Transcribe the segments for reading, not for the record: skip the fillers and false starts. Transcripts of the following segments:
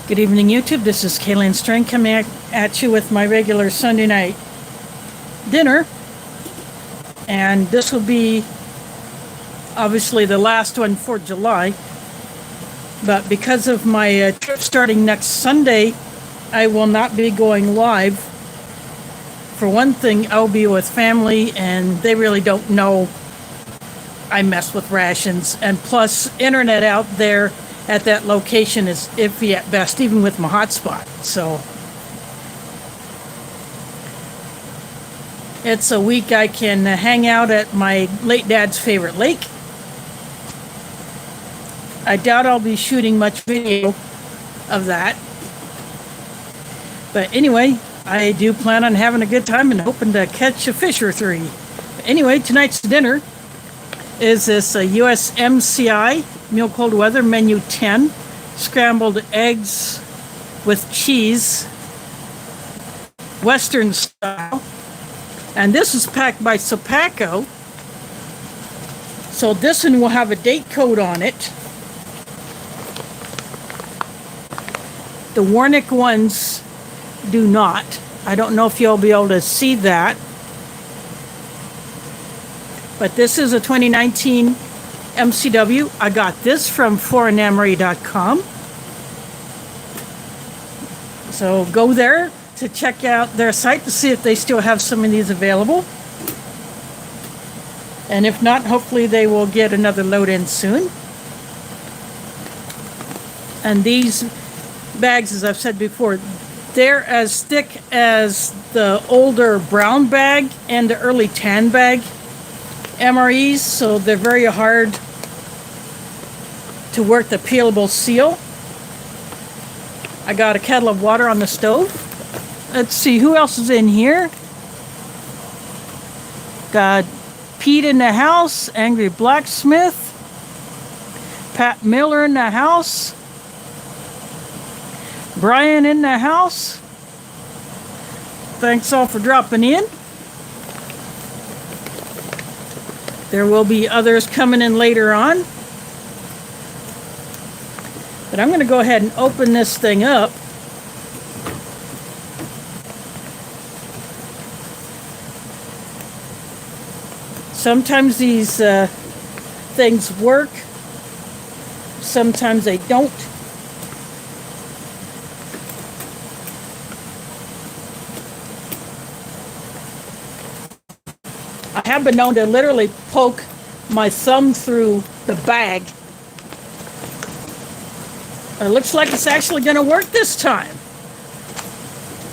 Good evening, YouTube. This is Kaylin Strang coming at you with my regular Sunday night dinner. And this will be obviously the last one for July. But because of my trip starting next Sunday, I will not be going live. For one thing, I'll be with family, and they really don't know I mess with rations. And plus, internet out there at that location is iffy at best, even with my hotspot. So it's a week I can hang out at my late dad's favorite lake. I doubt I'll be shooting much video of that. But anyway, I do plan on having a good time and hoping to catch a fish or three. Anyway, tonight's dinner is this USMCI meal cold weather menu 10 scrambled eggs with cheese, Western style, and this is packed by Sopaco. So this one will have a date code on it. The Warnick ones do not. I don't know if you'll be able to see that. But this is a 2019 MCW. I got this from foreignemery.com. So go there to check out their site to see if they still have some of these available. And if not, hopefully they will get another load in soon. And these bags, as I've said before, they're as thick as the older brown bag and the early tan bag MREs, so they're very hard to work the peelable seal. I got a kettle of water on the stove. Let's see who else is in here. Got Pete in the house, Angry Blacksmith, Pat Miller in the house, Brian in the house. Thanks all for dropping in. There will be others coming in later on. But I'm going to go ahead and open this thing up. Sometimes these things work. Sometimes they don't. I have been known to literally poke my thumb through the bag. It looks like it's actually going to work this time.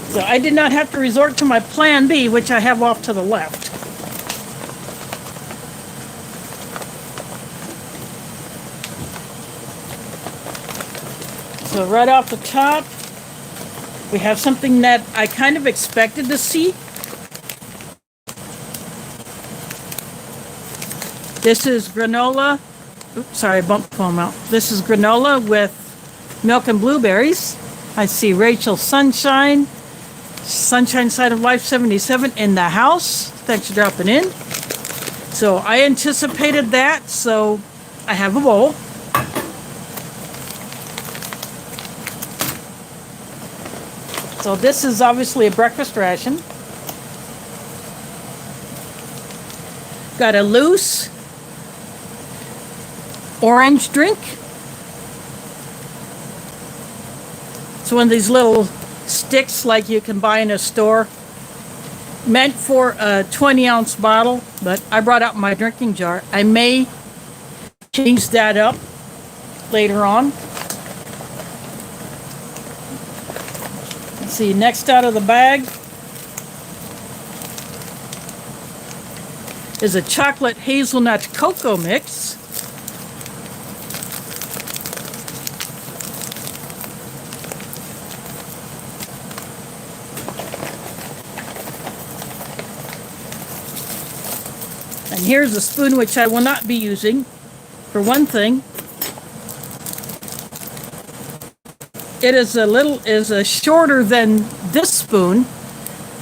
So I did not have to resort to my plan B, which I have off to the left. So right off the top, we have something that I kind of expected to see. This is granola. Oops, sorry, I bumped the foam out. This is granola with milk and blueberries. I see Rachel Sunshine Side of Life 77 in the house. Thanks for dropping in. So I anticipated that, so I have a bowl. So this is obviously a breakfast ration. Got a loose orange drink. It's one of these little sticks like you can buy in a store, meant for a 20-ounce bottle, but I brought out my drinking jar. I may change that up later on. Let's see, next out of the bag is a chocolate hazelnut cocoa mix. And here's a spoon which I will not be using. For one thing, it is shorter than this spoon.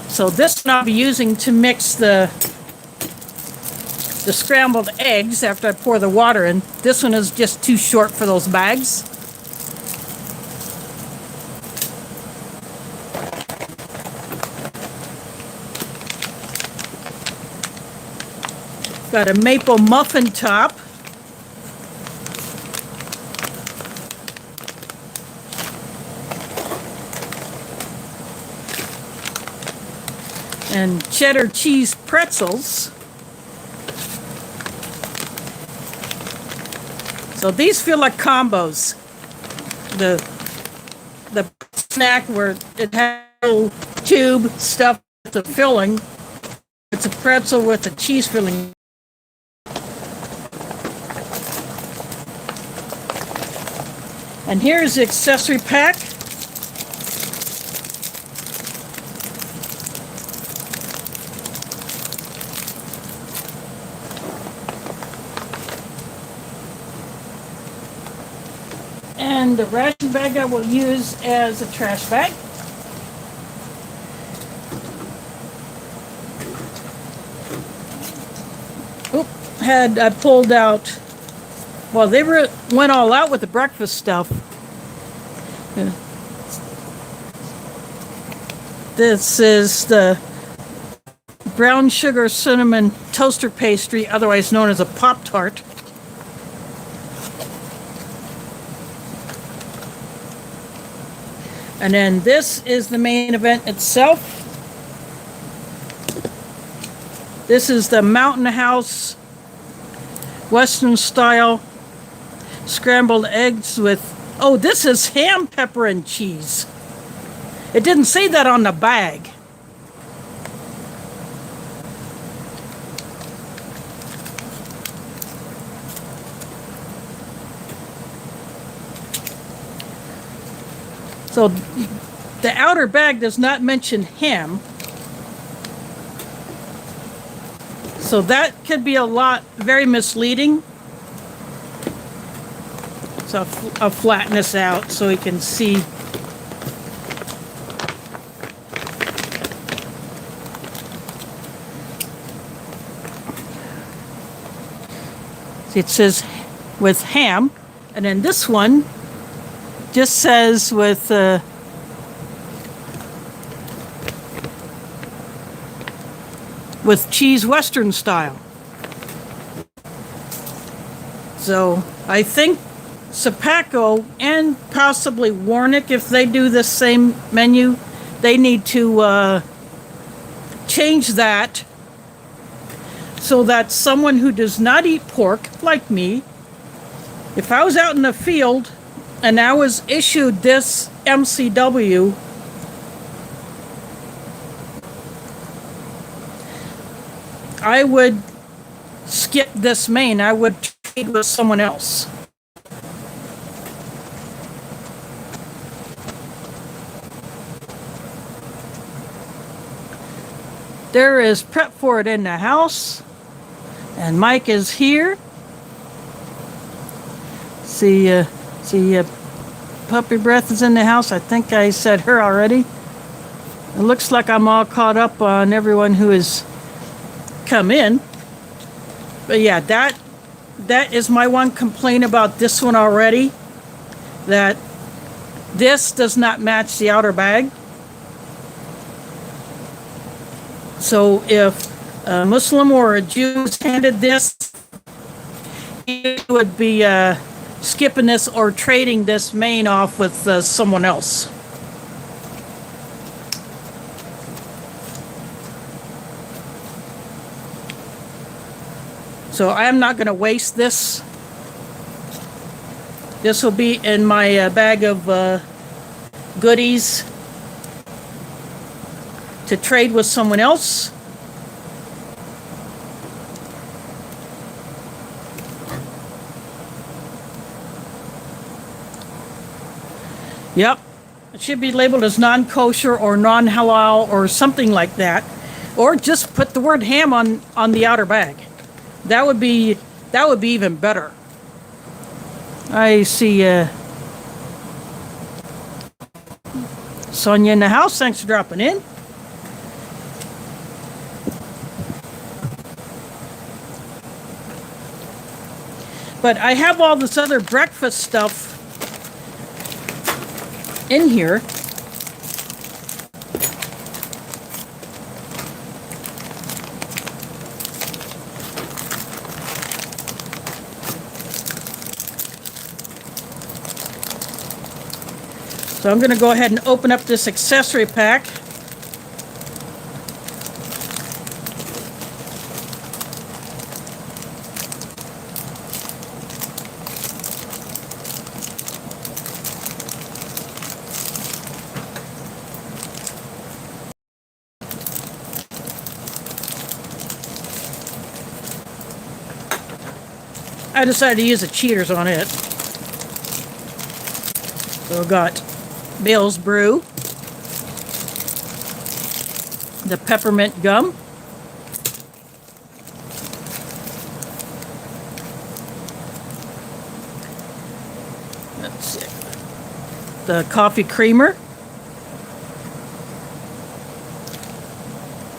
So this one I'll be using to mix the scrambled eggs after I pour the water in. This one is just too short for those bags. Got a maple muffin top. And cheddar cheese pretzels. So these feel like combos. The snack where it has a little tube stuffed with the filling. It's a pretzel with a cheese filling. And here's the accessory pack. And the ration bag I will use as a trash bag. I pulled out, well, they went all out with the breakfast stuff. Yeah. This is the brown sugar cinnamon toaster pastry, otherwise known as a Pop-Tart. And then this is the main event itself. This is the Mountain House Western style scrambled eggs with, oh, this is ham, pepper, and cheese. It didn't say that on the bag. So the outer bag does not mention ham. So that could be very misleading. So I'll flatten this out so you can see. It says with ham, and then this one just says with cheese Western style. So I think Sapaco and possibly Warnick, if they do the same menu, they need to change that so that someone who does not eat pork, like me, if I was out in the field and I was issued this MCW, I would skip this main. I would trade with someone else. There is prep for it in the house, and Mike is here. See, Puppy Breath is in the house. I think I said her already. It looks like I'm all caught up on everyone who has come in. But yeah, that is my one complaint about this one already, that this does not match the outer bag. So if a Muslim or a Jew was handed this, he would be skipping this or trading this main off with someone else. So I'm not going to waste this. This will be in my bag of goodies to trade with someone else. Yep, it should be labeled as non-kosher or non-halal or something like that, or just put the word ham on the outer bag. That would be even better. I see Sonia in the house. Thanks for dropping in. But I have all this other breakfast stuff in here. So I'm going to go ahead and open up this accessory pack. I decided to use the cheaters on it. So I've got Bill's Brew, the peppermint gum, let's see, the coffee creamer.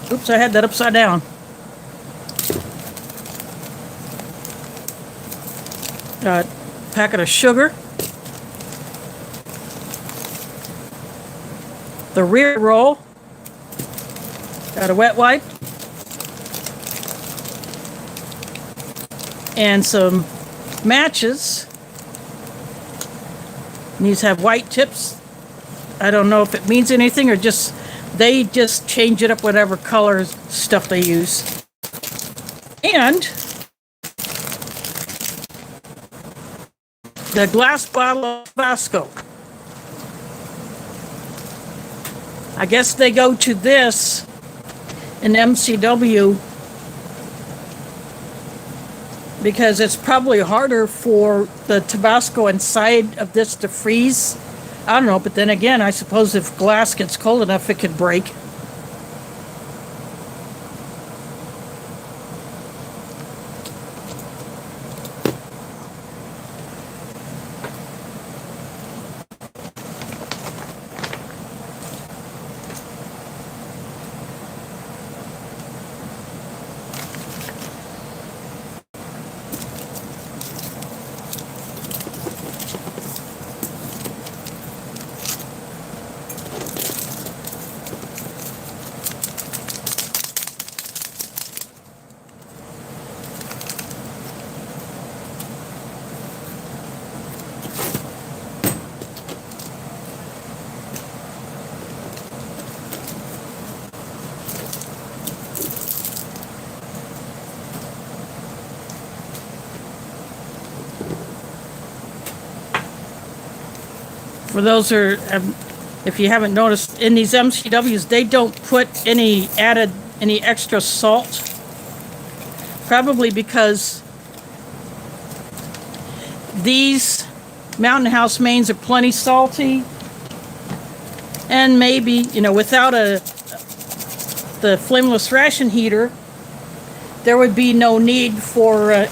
Oops, I had that upside down. Got a packet of sugar. The rear roll. Got a wet wipe. And some matches. These have white tips. I don't know if it means anything or just they just change it up whatever color stuff they use. And the glass bottle of Tabasco. I guess they go to this in MCW because it's probably harder for the Tabasco inside of this to freeze. I don't know, but then again, I suppose if glass gets cold enough, it could break. For those who are, if you haven't noticed, in these MCWs, they don't put any extra salt. Probably because these Mountain House mains are plenty salty. And maybe, you know, without the flameless ration heater, there would be no need for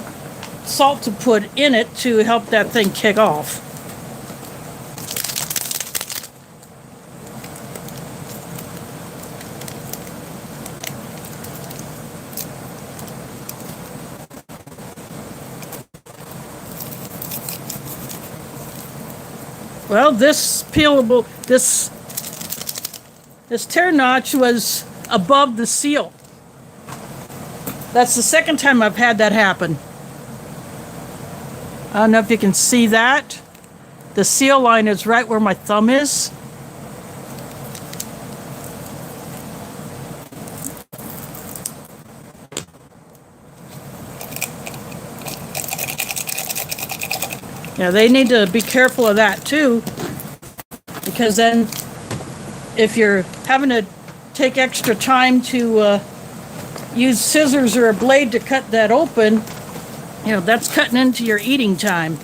salt to put in it to help that thing kick off. Well, this peelable, this tear notch was above the seal. That's the second time I've had that happen. I don't know if you can see that. The seal line is right where my thumb is. Yeah, they need to be careful of that too, because then if you're having to take extra time to use scissors or a blade to cut that open, you know, that's cutting into your eating time.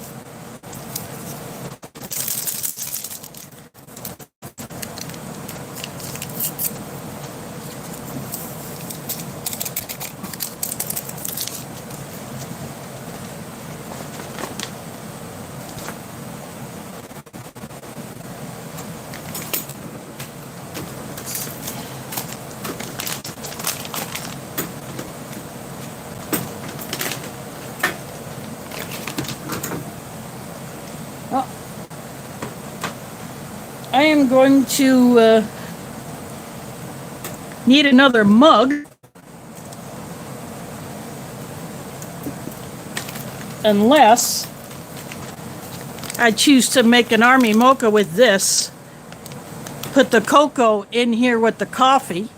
I am going to need another mug, unless I choose to make an army mocha with this, put the cocoa in here with the coffee.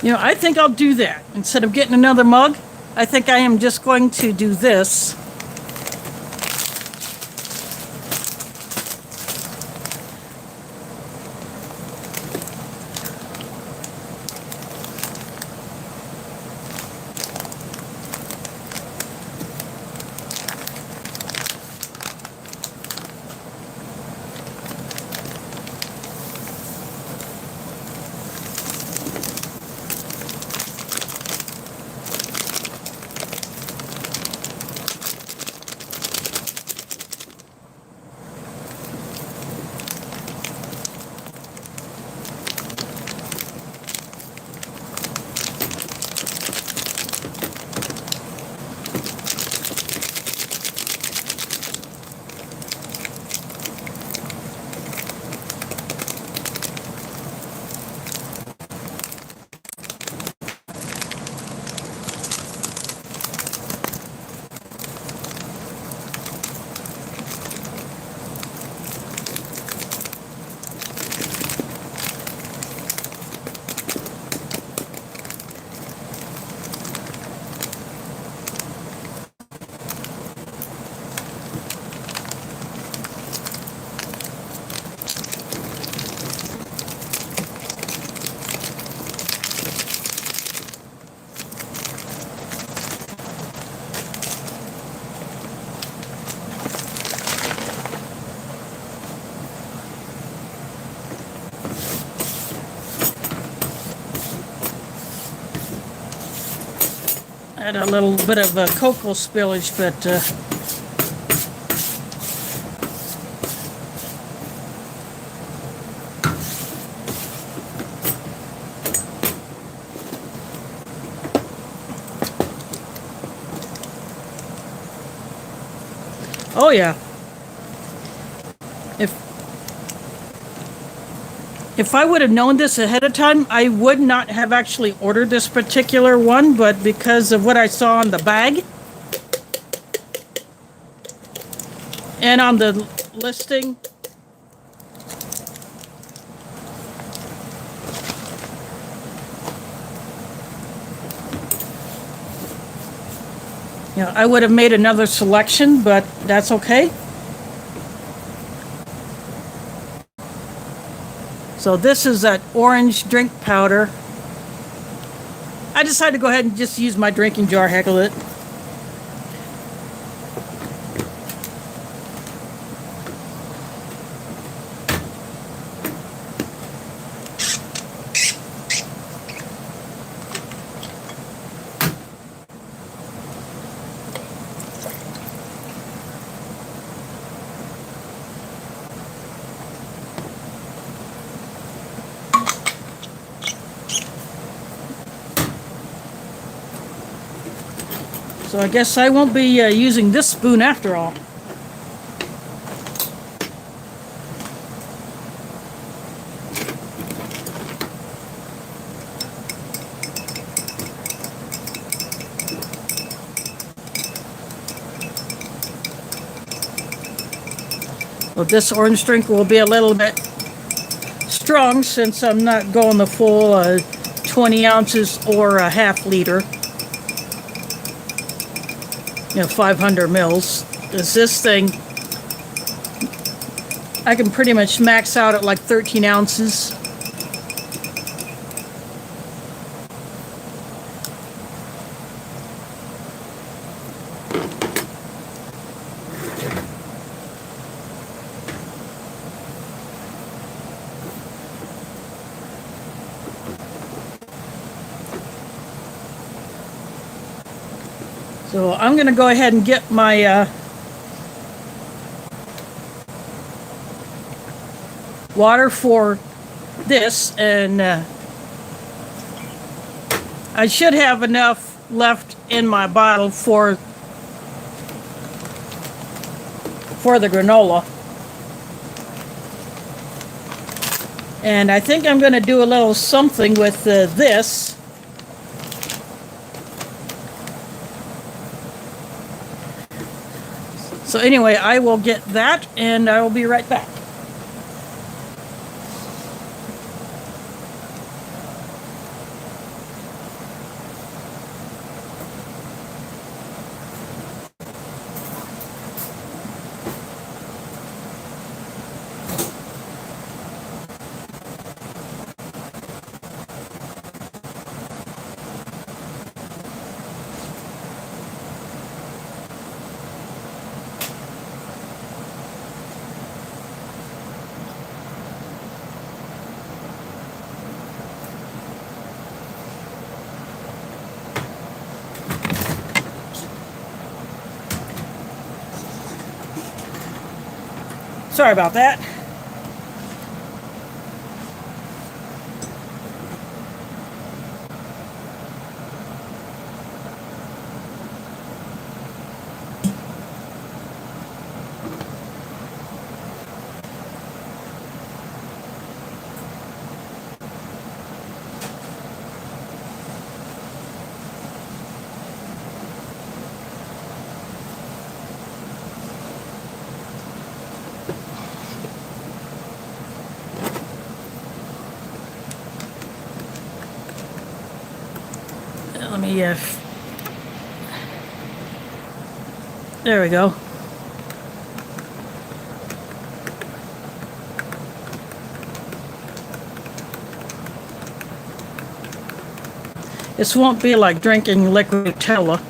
You know, I think I'll do that. Instead of getting another mug, I think I am just going to do this. Had a little bit of cocoa spillage, but oh yeah. If I would have known this ahead of time, I would not have actually ordered this particular one, but because of what I saw on the bag and on the listing, you know, I would have made another selection, but that's okay. So this is that orange drink powder. I decided to go ahead and just use my drinking jar, heckle it. So I guess I won't be using this spoon after all. Well, this orange drink will be a little bit strong since I'm not going the full 20 ounces or a half liter. You know, 500 mils. Because this thing, I can pretty much max out at like 13 ounces. So I'm going to go ahead and get my water for this, and I should have enough left in my bottle for the granola. And I think I'm going to do a little something with this. So anyway, I will get that and I will be right back. Sorry about that. Let me, there we go. This won't be like drinking liquid Nutella.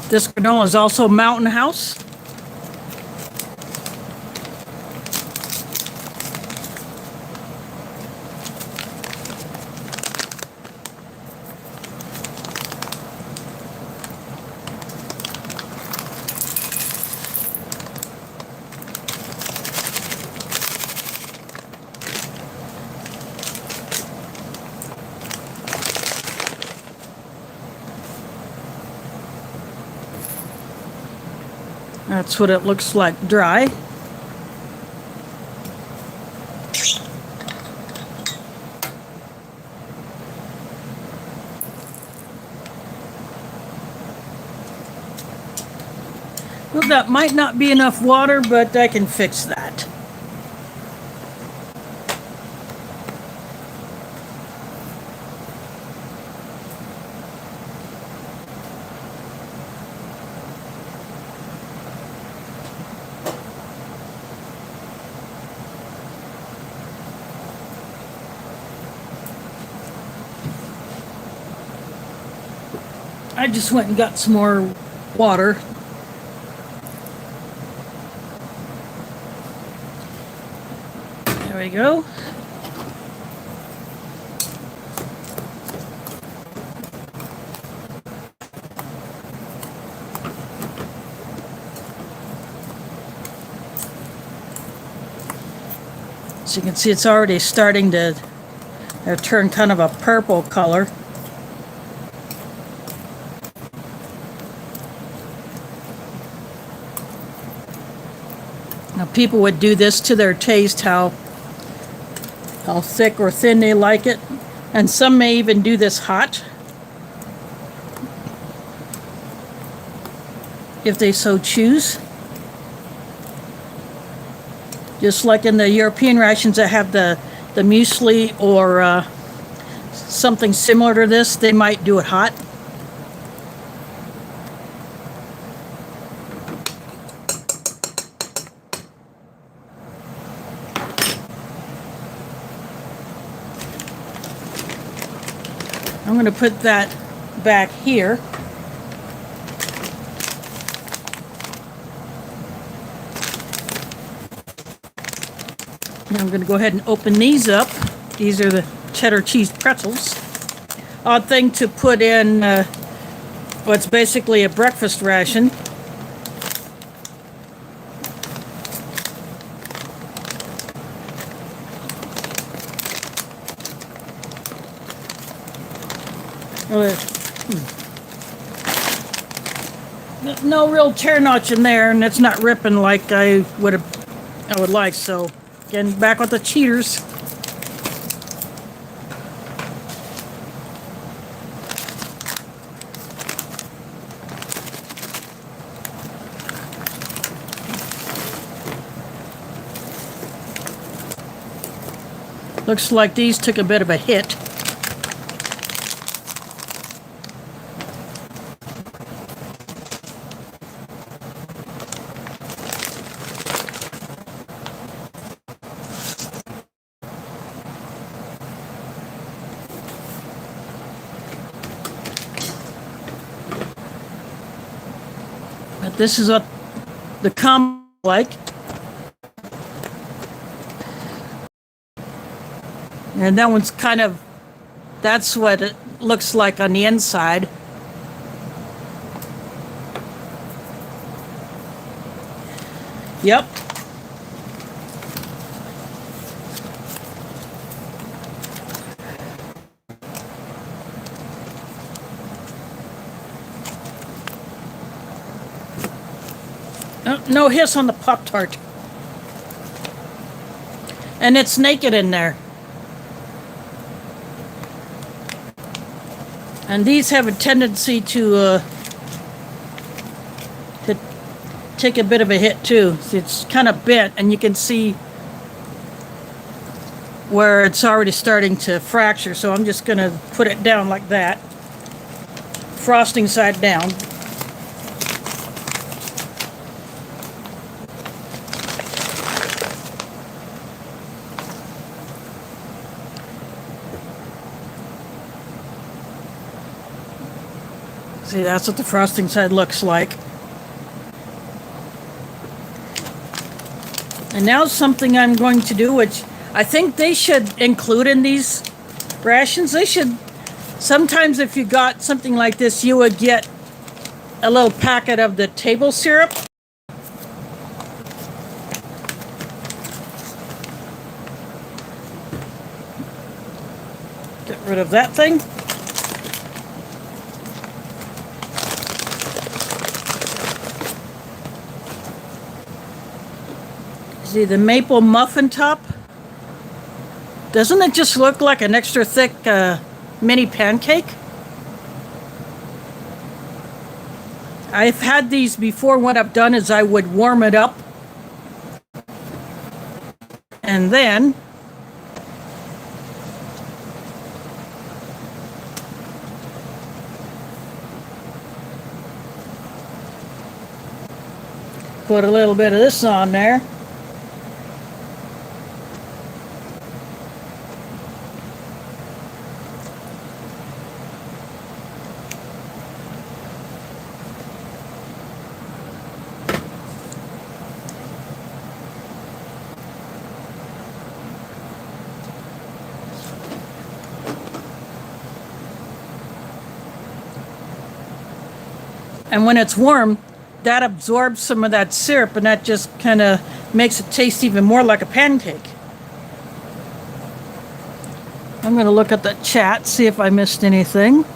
This granola is also Mountain House. That's what it looks like dry. Well, that might not be enough water, but I can fix that. I just went and got some more water. There we go. So you can see it's already starting to turn kind of a purple color. Now people would do this to their taste, how thick or thin they like it. And some may even do this hot, if they so choose. Just like in the European rations that have the muesli or something similar to this, they might do it hot. I'm going to put that back here. And I'm going to go ahead and open these up. These are the cheddar cheese pretzels. Odd thing to put in what's basically a breakfast ration. No real tear notch in there, and it's not ripping like I would like. So again, back with the cheaters. Looks like these took a bit of a hit. But this is what the combo like. And that one's kind of, that's what it looks like on the inside. Yep. No hiss on the Pop-Tart. And it's naked in there. And these have a tendency to take a bit of a hit too. It's kind of bent, and you can see where it's already starting to fracture. So I'm just going to put it down like that. Frosting side down. See, that's what the frosting side looks like. And now something I'm going to do, which I think they should include in these rations. They should, sometimes if you got something like this, you would get a little packet of the table syrup. Get rid of that thing. See the maple muffin top? Doesn't it just look like an extra thick mini pancake? I've had these before. What I've done is I would warm it up and then put a little bit of this on there. And when it's warm, that absorbs some of that syrup, and that just kind of makes it taste even more like a pancake. I'm going to look at the chat, see if I missed anything.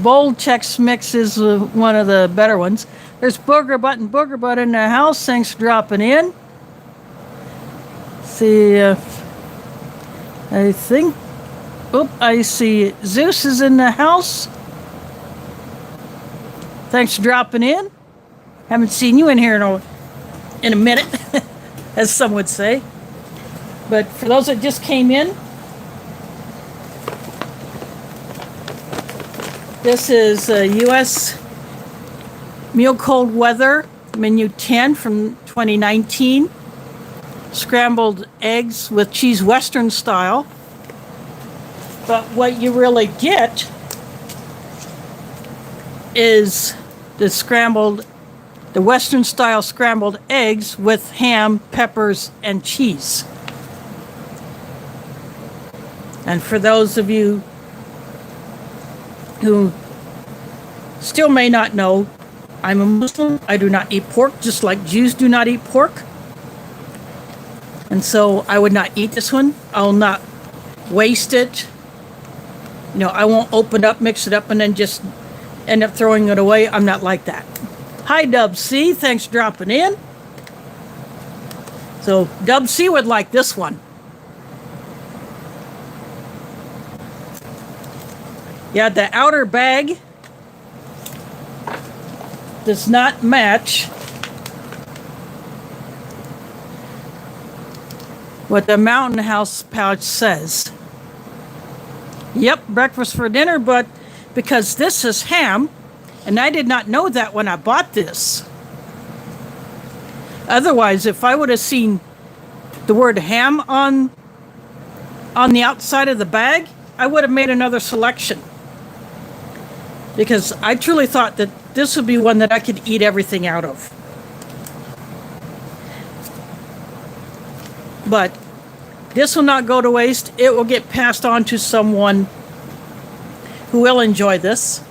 Bold Chex Mix is one of the better ones. There's Booger Butt in the house. Thanks for dropping in. See if I think. Oop, I see Zeus is in the house. Thanks for dropping in. Haven't seen you in here in a minute, as some would say. But for those that just came in, this is U.S. Meal Cold Weather Menu 10 from 2019. scrambled eggs with cheese Western style. But what you really get is the Western style scrambled eggs with ham, peppers, and cheese. And for those of you who still may not know, I'm a Muslim. I do not eat pork, just like Jews do not eat pork. And so I would not eat this one. I will not waste it. You know, I won't open up, mix it up, and then just end up throwing it away. I'm not like that. Hi, Dub C. Thanks for dropping in. So Dub C would like this one. Yeah, the outer bag does not match what the Mountain House pouch says. Yep, breakfast for dinner, but because this is ham, and I did not know that when I bought this. Otherwise, if I would have seen the word ham on the outside of the bag, I would have made another selection. Because I truly thought that this would be one that I could eat everything out of. But this will not go to waste. It will get passed on to someone who will enjoy this.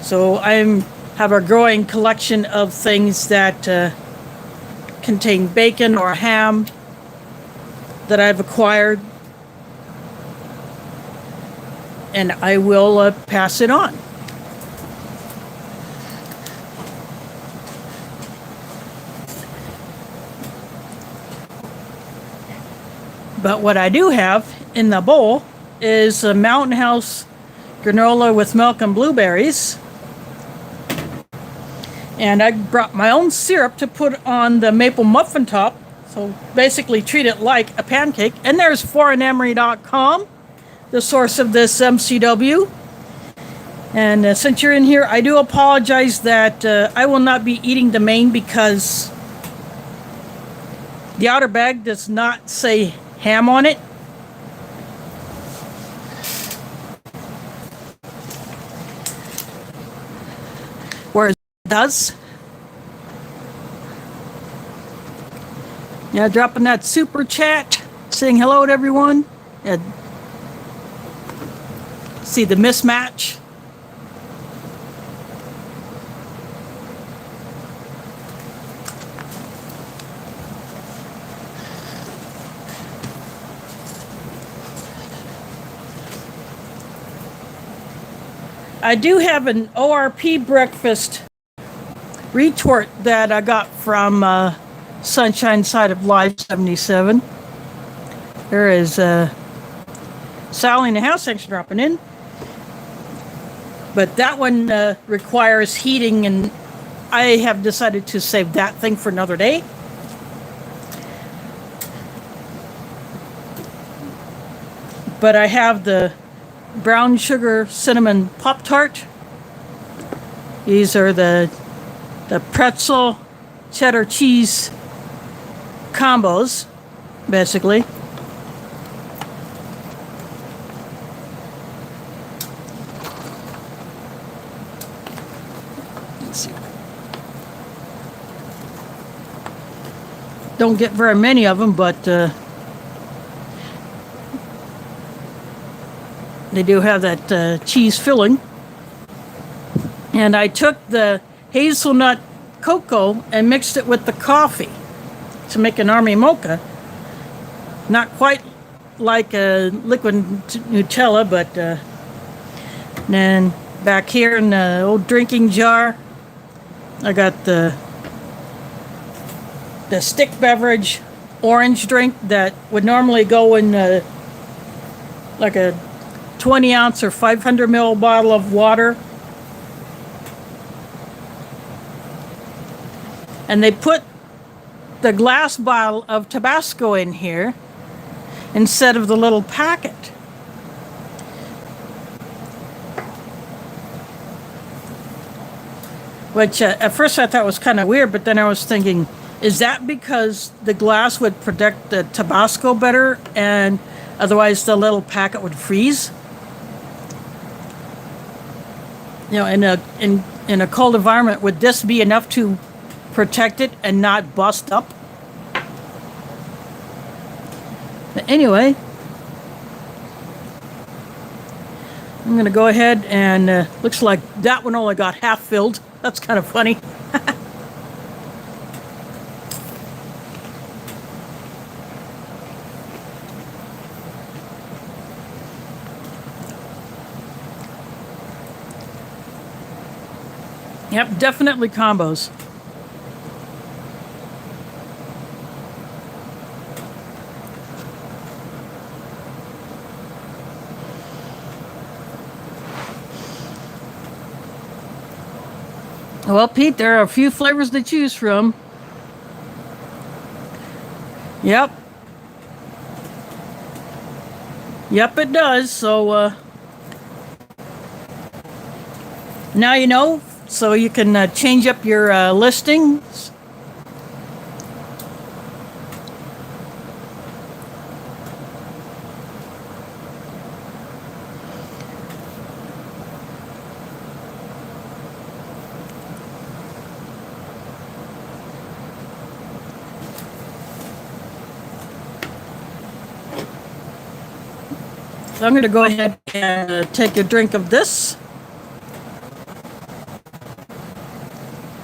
So I have a growing collection of things that contain bacon or ham that I've acquired. And I will pass it on. But what I do have in the bowl is a Mountain House granola with milk and blueberries. And I brought my own syrup to put on the maple muffin top. So basically treat it like a pancake. And there's foreignemery.com, the source of this MCW. And since you're in here, I do apologize that I will not be eating the main because the outer bag does not say ham on it. Whereas it does. Yeah, dropping that super chat, saying hello to everyone. Yeah. See the mismatch. I do have an ORP breakfast retort that I got from Sunshine Side of Life 77. There is Sally in the house. Thanks for dropping in. But that one requires heating, and I have decided to save that thing for another day. But I have the brown sugar cinnamon Pop-Tart. These are the pretzel cheddar cheese combos, basically. Let's see. Don't get very many of them, but they do have that cheese filling. And I took the hazelnut cocoa and mixed it with the coffee to make an army mocha. Not quite like a liquid Nutella, but then back here in the old drinking jar, I got the stick beverage orange drink that would normally go in like a 20 ounce or 500 ml bottle of water. And they put the glass bottle of Tabasco in here instead of the little packet. Which at first I thought was kind of weird, but then I was thinking, Is that because the glass would protect the Tabasco better and otherwise the little packet would freeze? You know, in a cold environment, would this be enough to protect it and not bust up? But anyway, I'm going to go ahead and looks like that one only got half filled. That's kind of funny. Yep, definitely combos. Well, Pete, there are a few flavors to choose from. Yep. Yep, it does. So, now you know, so you can change up your listings. So I'm going to go ahead and take a drink of this.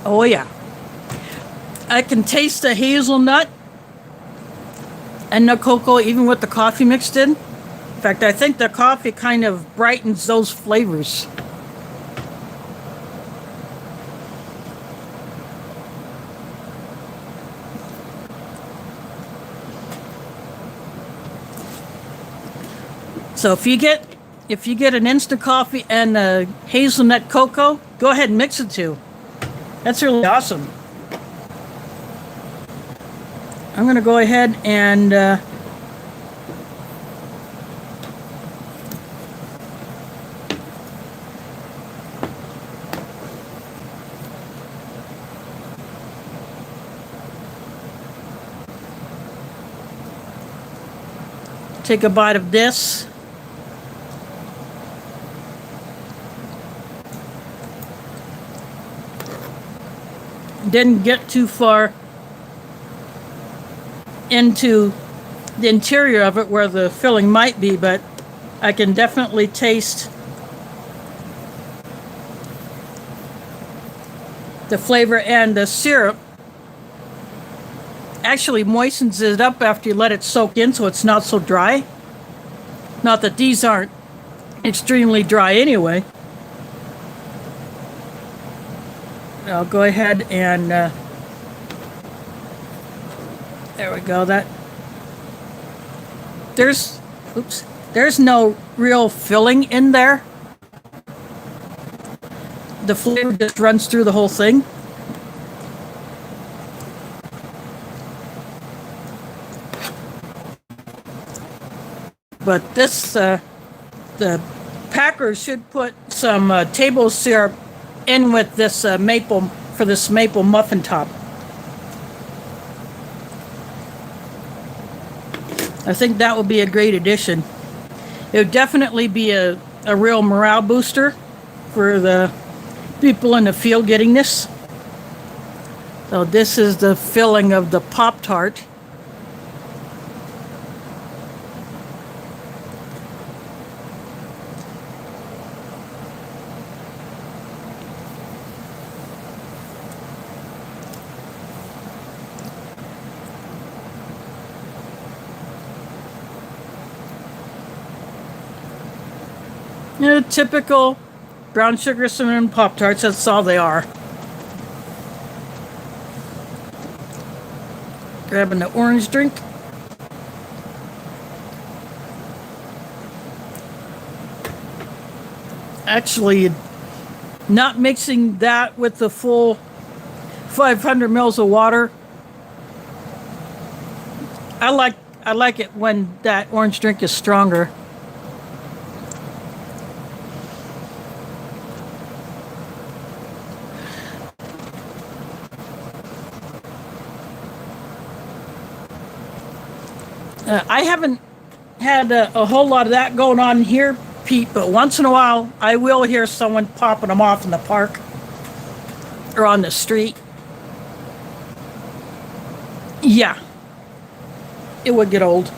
Oh yeah. I can taste the hazelnut and the cocoa even with the coffee mixed in. In fact, I think the coffee kind of brightens those flavors. So if you get an instant coffee and a hazelnut cocoa, go ahead and mix the two. That's really awesome. I'm going to go ahead and take a bite of this. Didn't get too far into the interior of it where the filling might be, but I can definitely taste the flavor, and the syrup actually moistens it up after you let it soak in, so it's not so dry. Not that these aren't extremely dry anyway. I'll go ahead and there we go. That there's no real filling in there. The flavor just runs through the whole thing. But this the packers should put some table syrup in with this maple muffin top. I think that will be a great addition. It would definitely be a real morale booster for the people in the field getting this. So this is the filling of the Pop-Tart. You know, typical brown sugar cinnamon Pop-Tarts, that's all they are. Grabbing the orange drink. Actually, not mixing that with the full 500 mils of water. I like it when that orange drink is stronger. I haven't had a whole lot of that going on here, Pete, but once in a while I will hear someone popping them off in the park or on the street. Yeah, it would get old.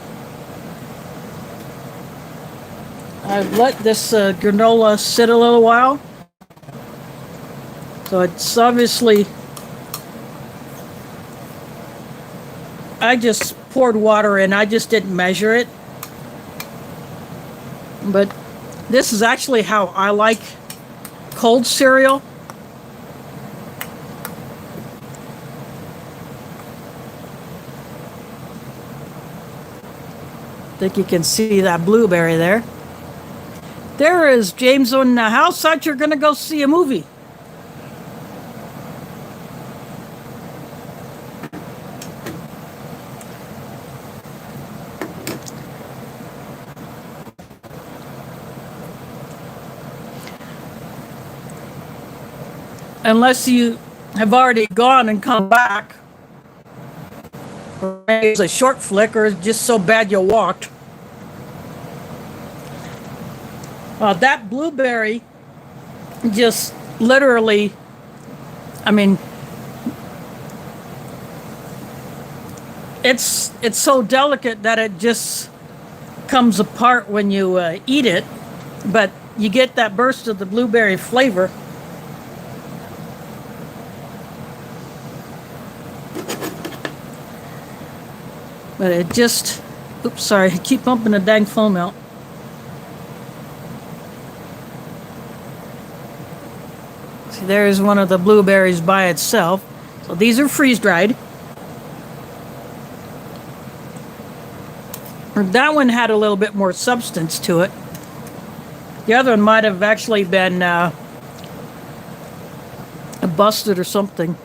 I've let this granola sit a little while. So it's obviously, I just poured water in, I just didn't measure it. But this is actually how I like cold cereal. I think you can see that blueberry there. There is James in the house. Thought you're going to go see a movie. Unless you have already gone and come back. Or maybe it's a short flick, or it's just so bad you walked. That blueberry just literally, I mean, it's so delicate that it just comes apart when you eat it, but you get that burst of the blueberry flavor. But it just, oops, sorry, I keep bumping the dang foam out. See, there's one of the blueberries by itself. So these are freeze-dried. That one had a little bit more substance to it. The other one might have actually been busted or something.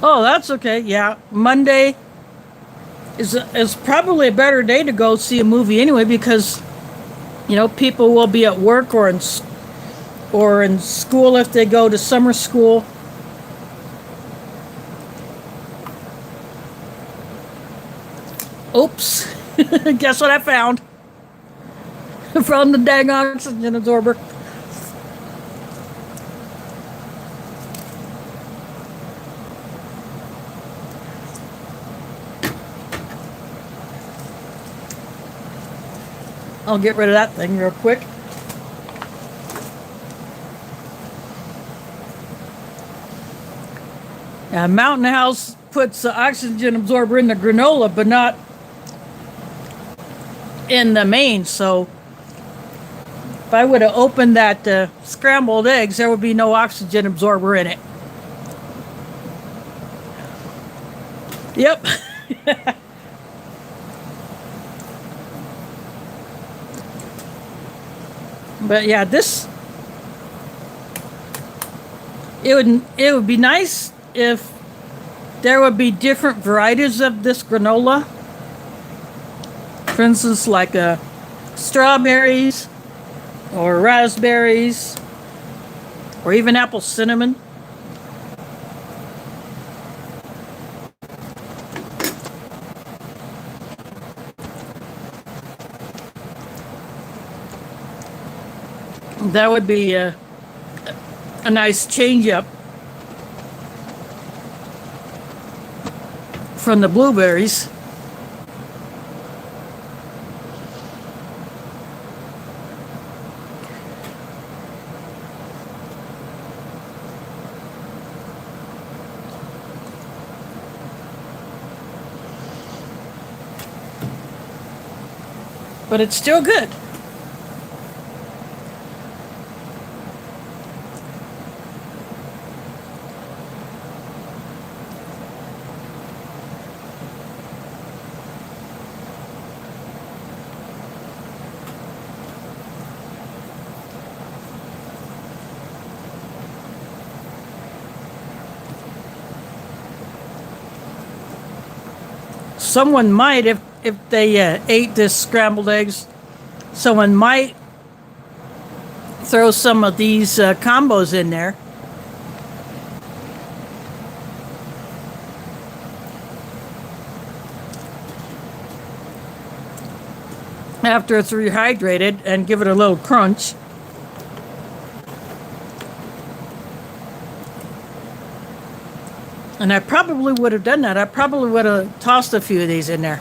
Oh, that's okay. Yeah, Monday is probably a better day to go see a movie anyway, because you know people will be at work or in school if they go to summer school. Oops! Guess what I found from the dang oxygen absorber. I'll get rid of that thing real quick. Mountain House puts the oxygen absorber in the granola, but not in the main. So if I would have opened that scrambled eggs, there would be no oxygen absorber in it. Yep. But yeah, it would be nice if there would be different varieties of this granola. For instance, like strawberries or raspberries or even apple cinnamon. That would be a nice change up from the blueberries. But it's still good. Someone might, if they ate this scrambled eggs, someone might throw some of these combos in there. after it's rehydrated and give it a little crunch. And I probably would have done that. I probably would have tossed a few of these in there.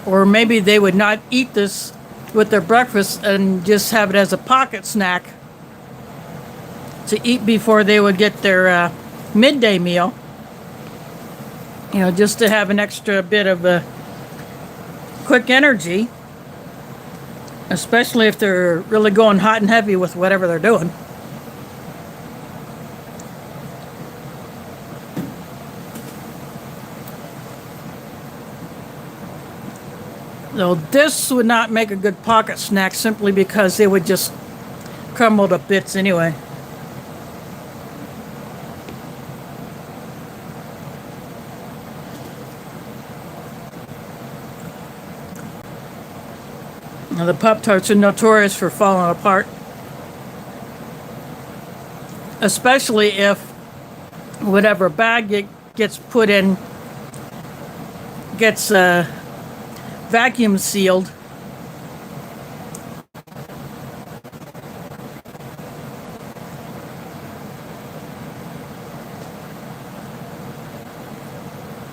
Or maybe they would not eat this with their breakfast and just have it as a pocket snack to eat before they would get their midday meal. You know, just to have an extra bit of quick energy, especially if they're really going hot and heavy with whatever they're doing. Though this would not make a good pocket snack simply because they would just crumble to bits anyway. Now, the Pop-Tarts are notorious for falling apart, especially if whatever bag it gets put in gets vacuum sealed.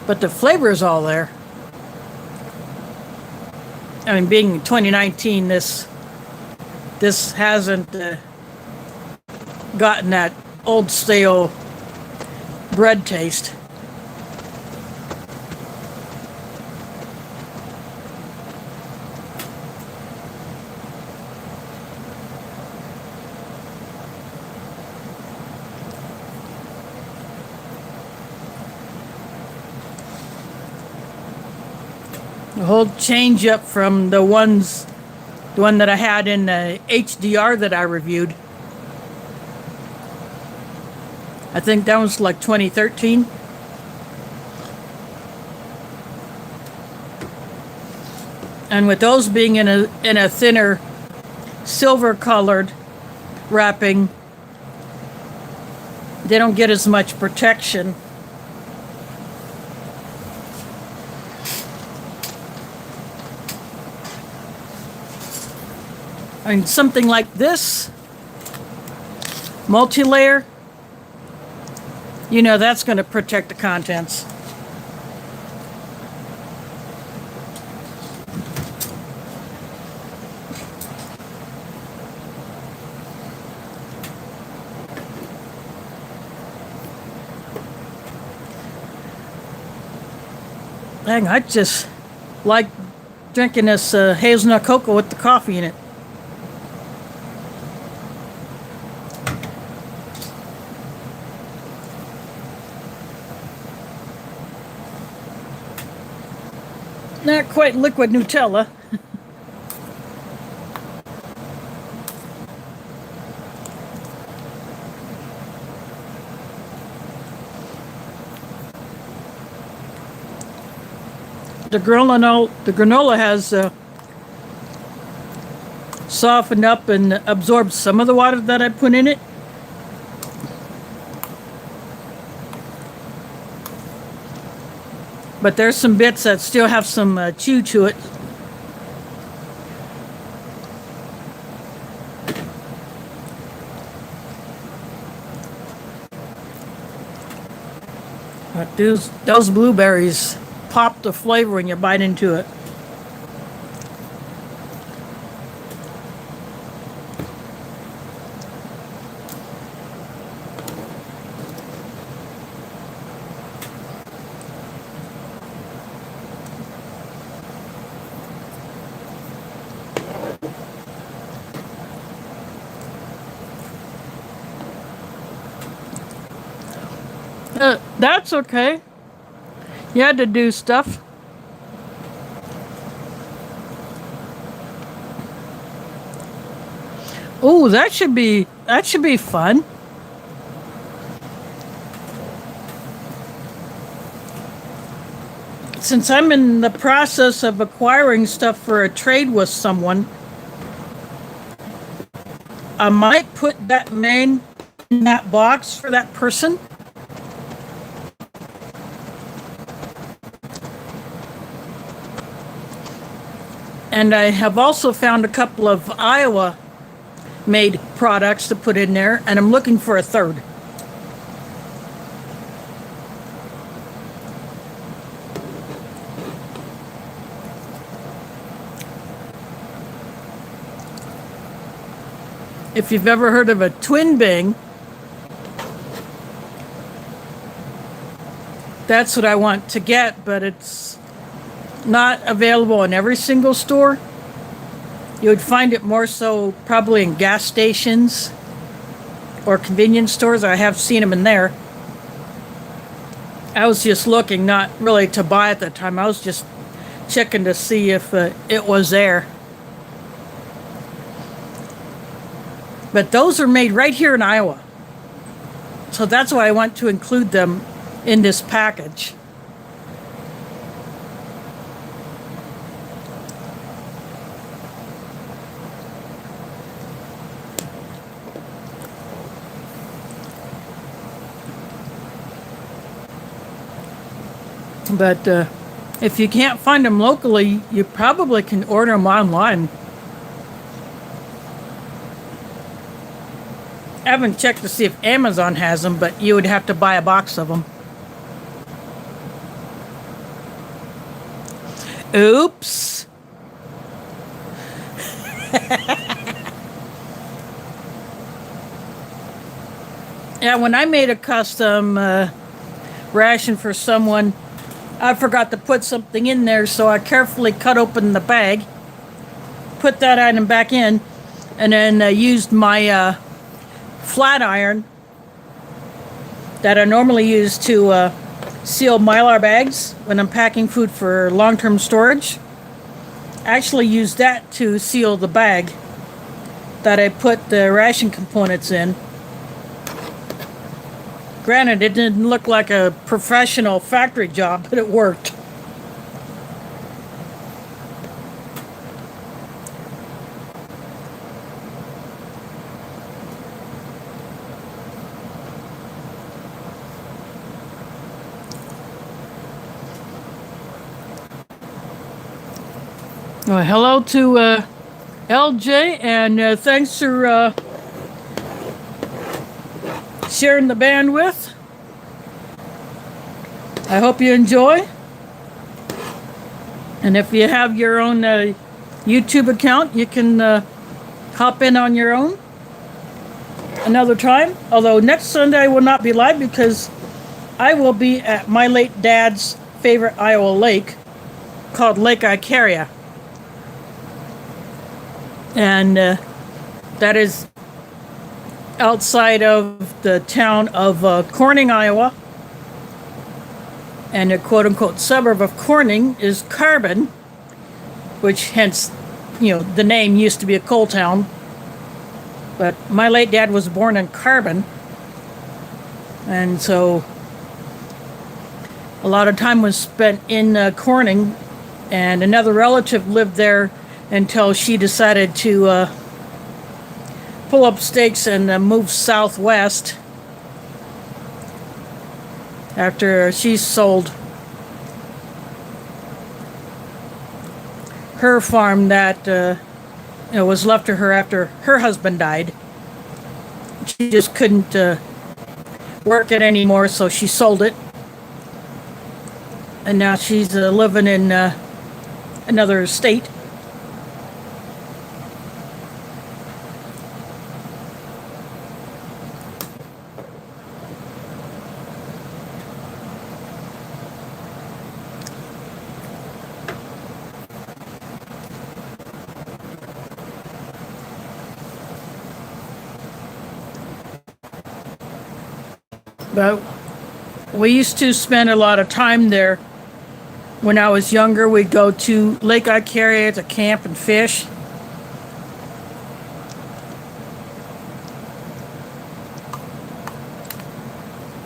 But the flavor is all there. I mean, being 2019, this hasn't gotten that old stale bread taste. The whole change up from the one that I had in the HDR that I reviewed. I think that was like 2013. And with those being in a thinner silver colored wrapping, they don't get as much protection. I mean, something like this, multi-layer, you know, that's going to protect the contents. Dang, I just like drinking this hazelnut cocoa with the coffee in it. Not quite liquid Nutella. The granola has softened up and absorbed some of the water that I put in it. But there's some bits that still have some chew to it. But those blueberries pop the flavor when you bite into it. That's okay. You had to do stuff. Oh, that should be fun. since I'm in the process of acquiring stuff for a trade with someone, I might put that main in that box for that person. And I have also found a couple of Iowa made products to put in there, and I'm looking for a third. If you've ever heard of a twin bing, that's what I want to get, but it's not available in every single store. You would find it more so probably in gas stations or convenience stores. I have seen them in there. I was just looking, not really to buy at the time. I was just checking to see if it was there. But those are made right here in Iowa. So that's why I want to include them in this package. But if you can't find them locally, you probably can order them online. I haven't checked to see if Amazon has them, but you would have to buy a box of them. Oops. Yeah, when I made a custom ration for someone, I forgot to put something in there, so I carefully cut open the bag, put that item back in, and then used my flat iron that I normally use to seal Mylar bags when I'm packing food for long-term storage. I actually used that to seal the bag that I put the ration components in. Granted, it didn't look like a professional factory job, but it worked. Well, hello to LJ, and thanks for sharing the bandwidth. I hope you enjoy. And if you have your own YouTube account, you can hop in on your own another time. Although next Sunday I will not be live because I will be at my late dad's favorite Iowa lake called Lake Icaria. And that is outside of the town of Corning, Iowa. And a quote-unquote suburb of Corning is Carbon, which hence, the name used to be a coal town. But my late dad was born in Carbon. And so a lot of time was spent in Corning, and another relative lived there until she decided to pull up stakes and move southwest after she sold her farm that was left to her after her husband died. She just couldn't work it anymore, so she sold it. And now she's living in another state. But we used to spend a lot of time there. When I was younger, we'd go to Lake Icaria to camp and fish.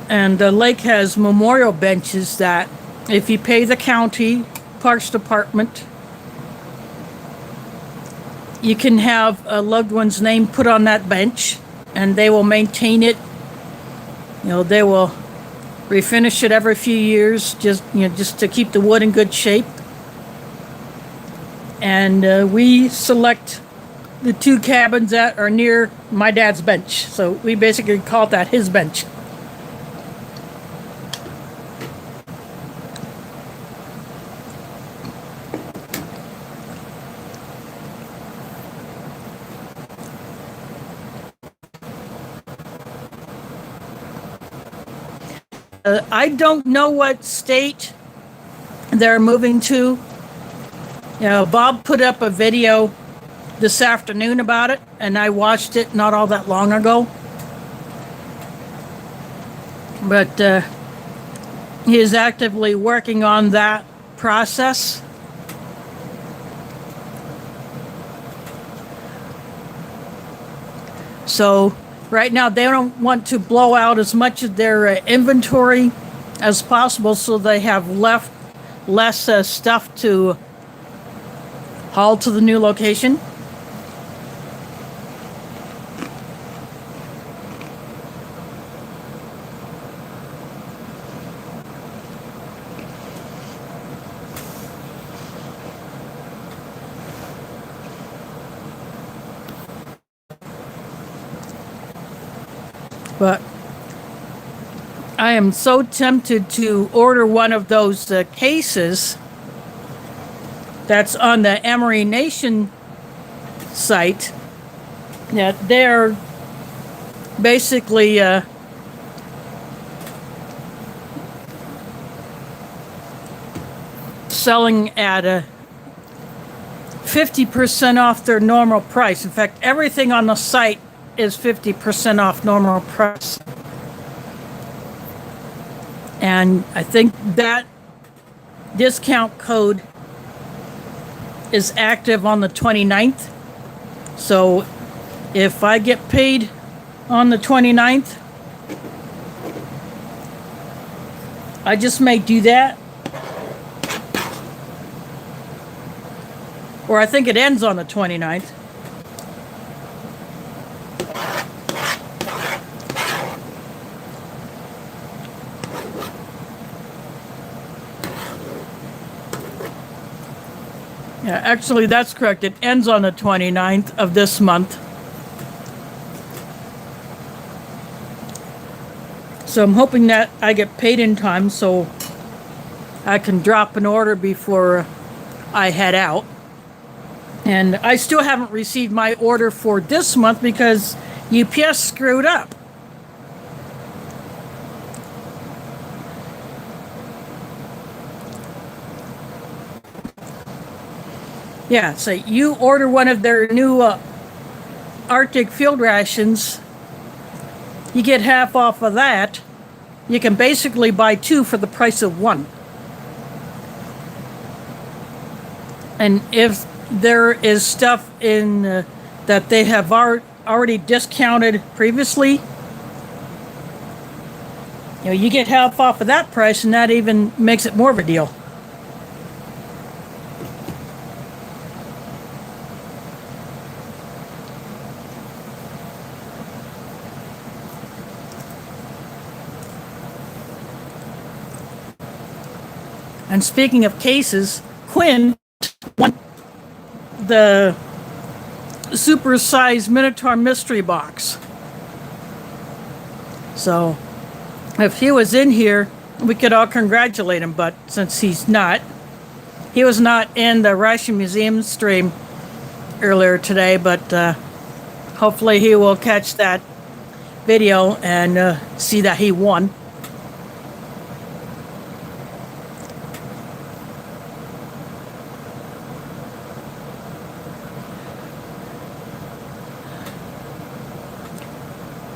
And the lake has memorial benches that if you pay the county parks department, you can have a loved one's name put on that bench, and they will maintain it. They will refinish it every few years, just to keep the wood in good shape. And we select the 2 cabins that are near my dad's bench. So we basically call that his bench. I don't know what state they're moving to. Bob put up a video this afternoon about it, and I watched it not all that long ago. But he is actively working on that process. So right now they don't want to blow out as much of their inventory as possible, so they have less stuff to haul to the new location. But I am so tempted to order one of those cases that's on the Emery Nation site. They're basically selling at 50% off their normal price. In fact, everything on the site is 50% off normal price. And I think that discount code is active on the 29th. So if I get paid on the 29th, I just may do that. Or I think it ends on the 29th. Yeah, actually, that's correct. It ends on the 29th of this month. So I'm hoping that I get paid in time so I can drop an order before I head out. And I still haven't received my order for this month because UPS screwed up. Yeah, so you order one of their new Arctic field rations, you get half off of that. You can basically buy 2 for the price of 1. And if there is stuff in that they have already discounted previously, you get half off of that price, and that even makes it more of a deal. And speaking of cases, Quinn won the super-sized Minotaur mystery box. So if he was in here, we could all congratulate him, but since he's not, he was not in the Ration Museum stream earlier today, but hopefully he will catch that video and see that he won.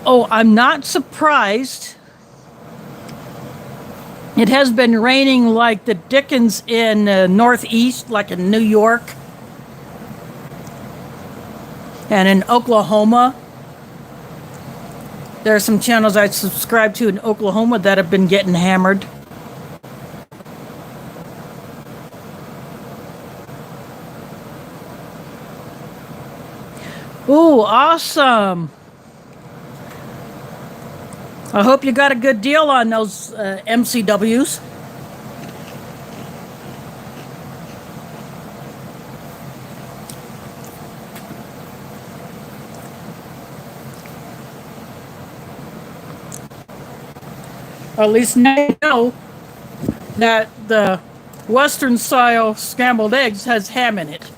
Oh, I'm not surprised. It has been raining like the dickens in Northeast, like in New York and in Oklahoma. There are some channels I subscribe to in Oklahoma that have been getting hammered. Ooh, awesome. I hope you got a good deal on those MCWs. Or at least now you know that the Western style scrambled eggs has ham in it.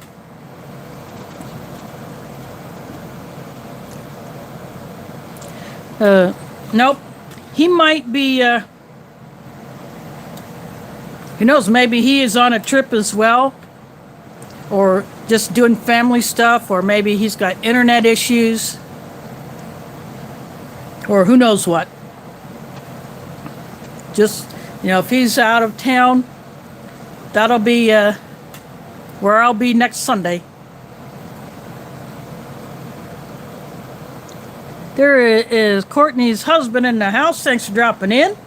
Nope. He might be, who knows, maybe he is on a trip as well. Or just doing family stuff. Or maybe he's got internet issues. Or who knows what. Just, if he's out of town, that'll be where I'll be next Sunday. There is Courtney's husband in the house. Thanks for dropping in.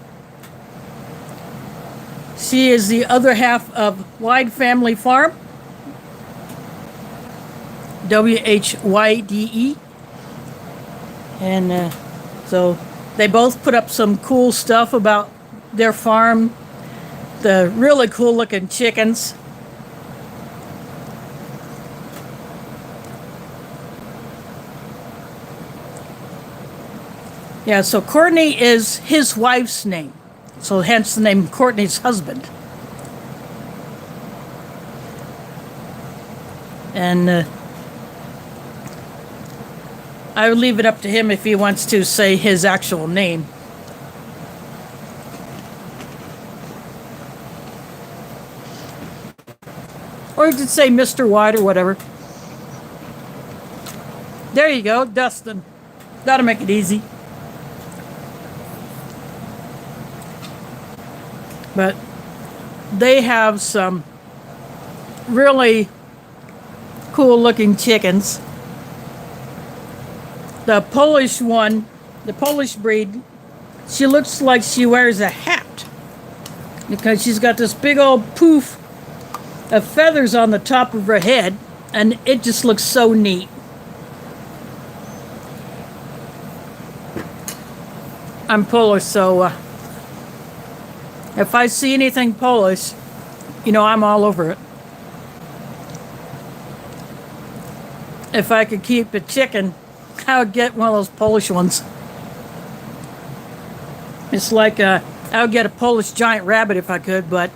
She is the other half of Wide Family Farm. WHYDE. And so they both put up some cool stuff about their farm. The really cool looking chickens. Yeah, so Courtney is his wife's name. So hence the name Courtney's husband. And I would leave it up to him if he wants to say his actual name. Or you could say Mr. White or whatever. There you go, Dustin. That'll make it easy. But they have some really cool looking chickens. The Polish one, the Polish breed, she looks like she wears a hat. Because she's got this big old poof of feathers on the top of her head. And it just looks so neat. I'm Polish, so if I see anything Polish, I'm all over it. If I could keep a chicken, I would get one of those Polish ones. It's like I would get a Polish giant rabbit if I could, but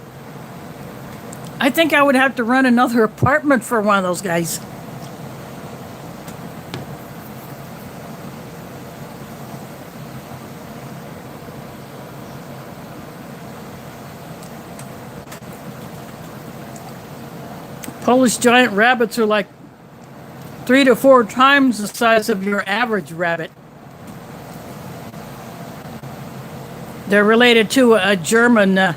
I think I would have to rent another apartment for one of those guys. Polish giant rabbits are like 3 to 4 times the size of your average rabbit. They're related to a German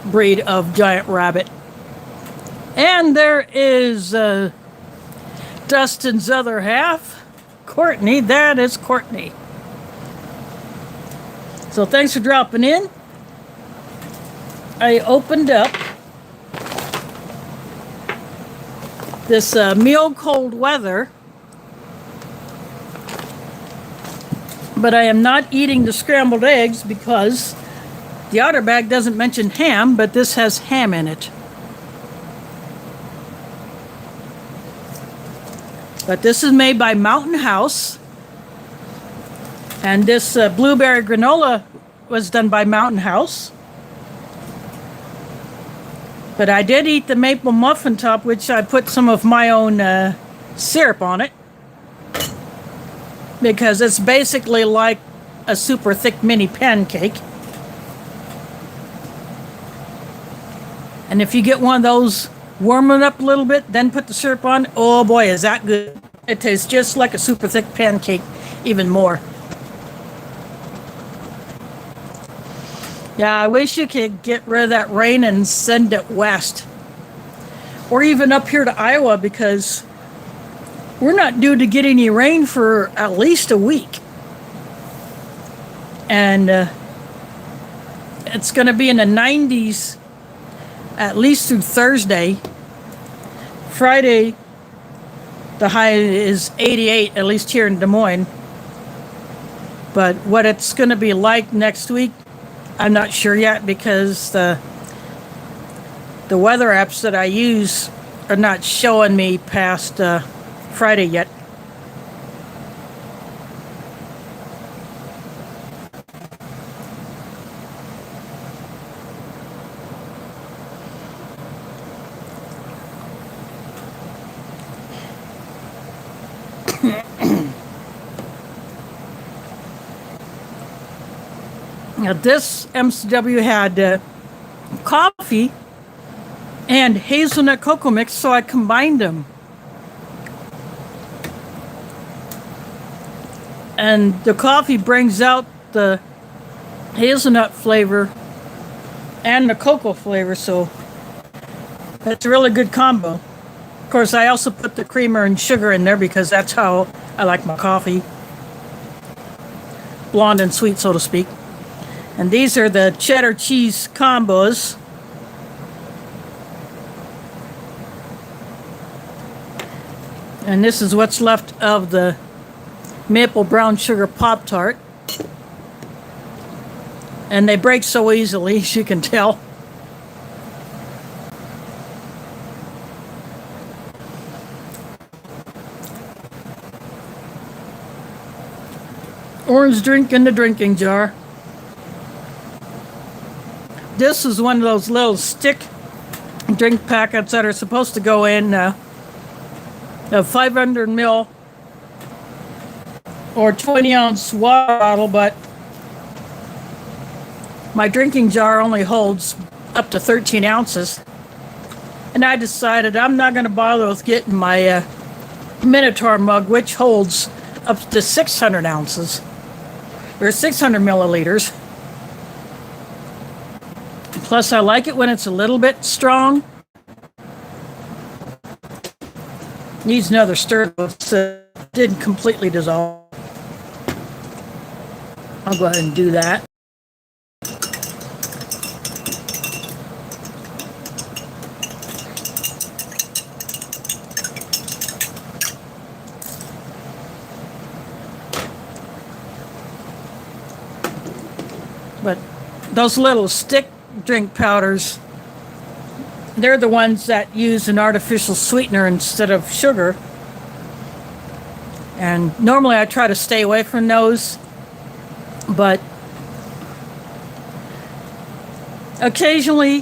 breed of giant rabbit. And there is Dustin's other half, Courtney. That is Courtney. So thanks for dropping in. I opened up this meal cold weather, but I am not eating the scrambled eggs because the outer bag doesn't mention ham, but this has ham in it. But this is made by Mountain House, and this blueberry granola was done by Mountain House. But I did eat the maple muffin top, which I put some of my own syrup on it. Because it's basically like a super thick mini pancake. And if you get one of those, warm it up a little bit, then put the syrup on, oh boy, is that good. It tastes just like a super thick pancake, even more. Yeah, I wish you could get rid of that rain and send it west. Or even up here to Iowa, because we're not due to get any rain for at least a week. And it's going to be in the 90s at least through Thursday. Friday, The high is 88, at least here in Des Moines. But what it's going to be like next week, I'm not sure yet, because the weather apps that I use are not showing me past Friday yet. Now this MCW had coffee and hazelnut cocoa mix, so I combined them. And the coffee brings out the hazelnut flavor and the cocoa flavor, so that's a really good combo. Of course, I also put the creamer and sugar in there because that's how I like my coffee. Blonde and sweet, so to speak. And these are the cheddar cheese combos. And this is what's left of the maple brown sugar Pop-Tart. And they break so easily, as you can tell. Orange drink in the drinking jar. This is one of those little stick drink packets that are supposed to go in a 500 ml or 20-ounce water bottle, but my drinking jar only holds up to 13 ounces. And I decided I'm not going to bother with getting my Minotaur mug, which holds up to 600 ounces or 600 milliliters. Plus, I like it when it's a little bit strong. Needs another stir, so it didn't completely dissolve. I'll go ahead and do that. But those little stick drink powders, they're the ones that use an artificial sweetener instead of sugar. And normally I try to stay away from those, but occasionally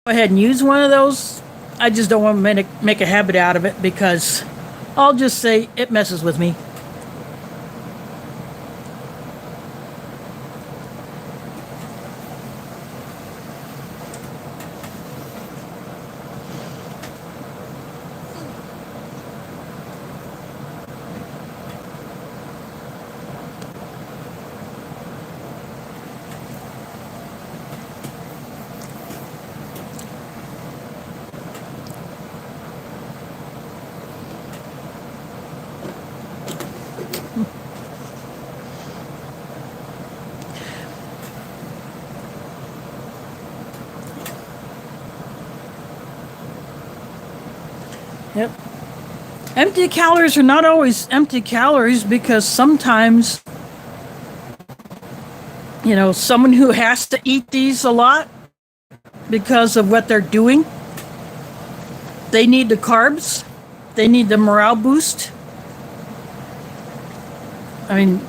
go ahead and use one of those. I just don't want to make a habit out of it, because I'll just say it messes with me. Yep. Empty calories are not always empty calories, because sometimes, you know, someone who has to eat these a lot because of what they're doing, they need the carbs, they need the morale boost. I mean,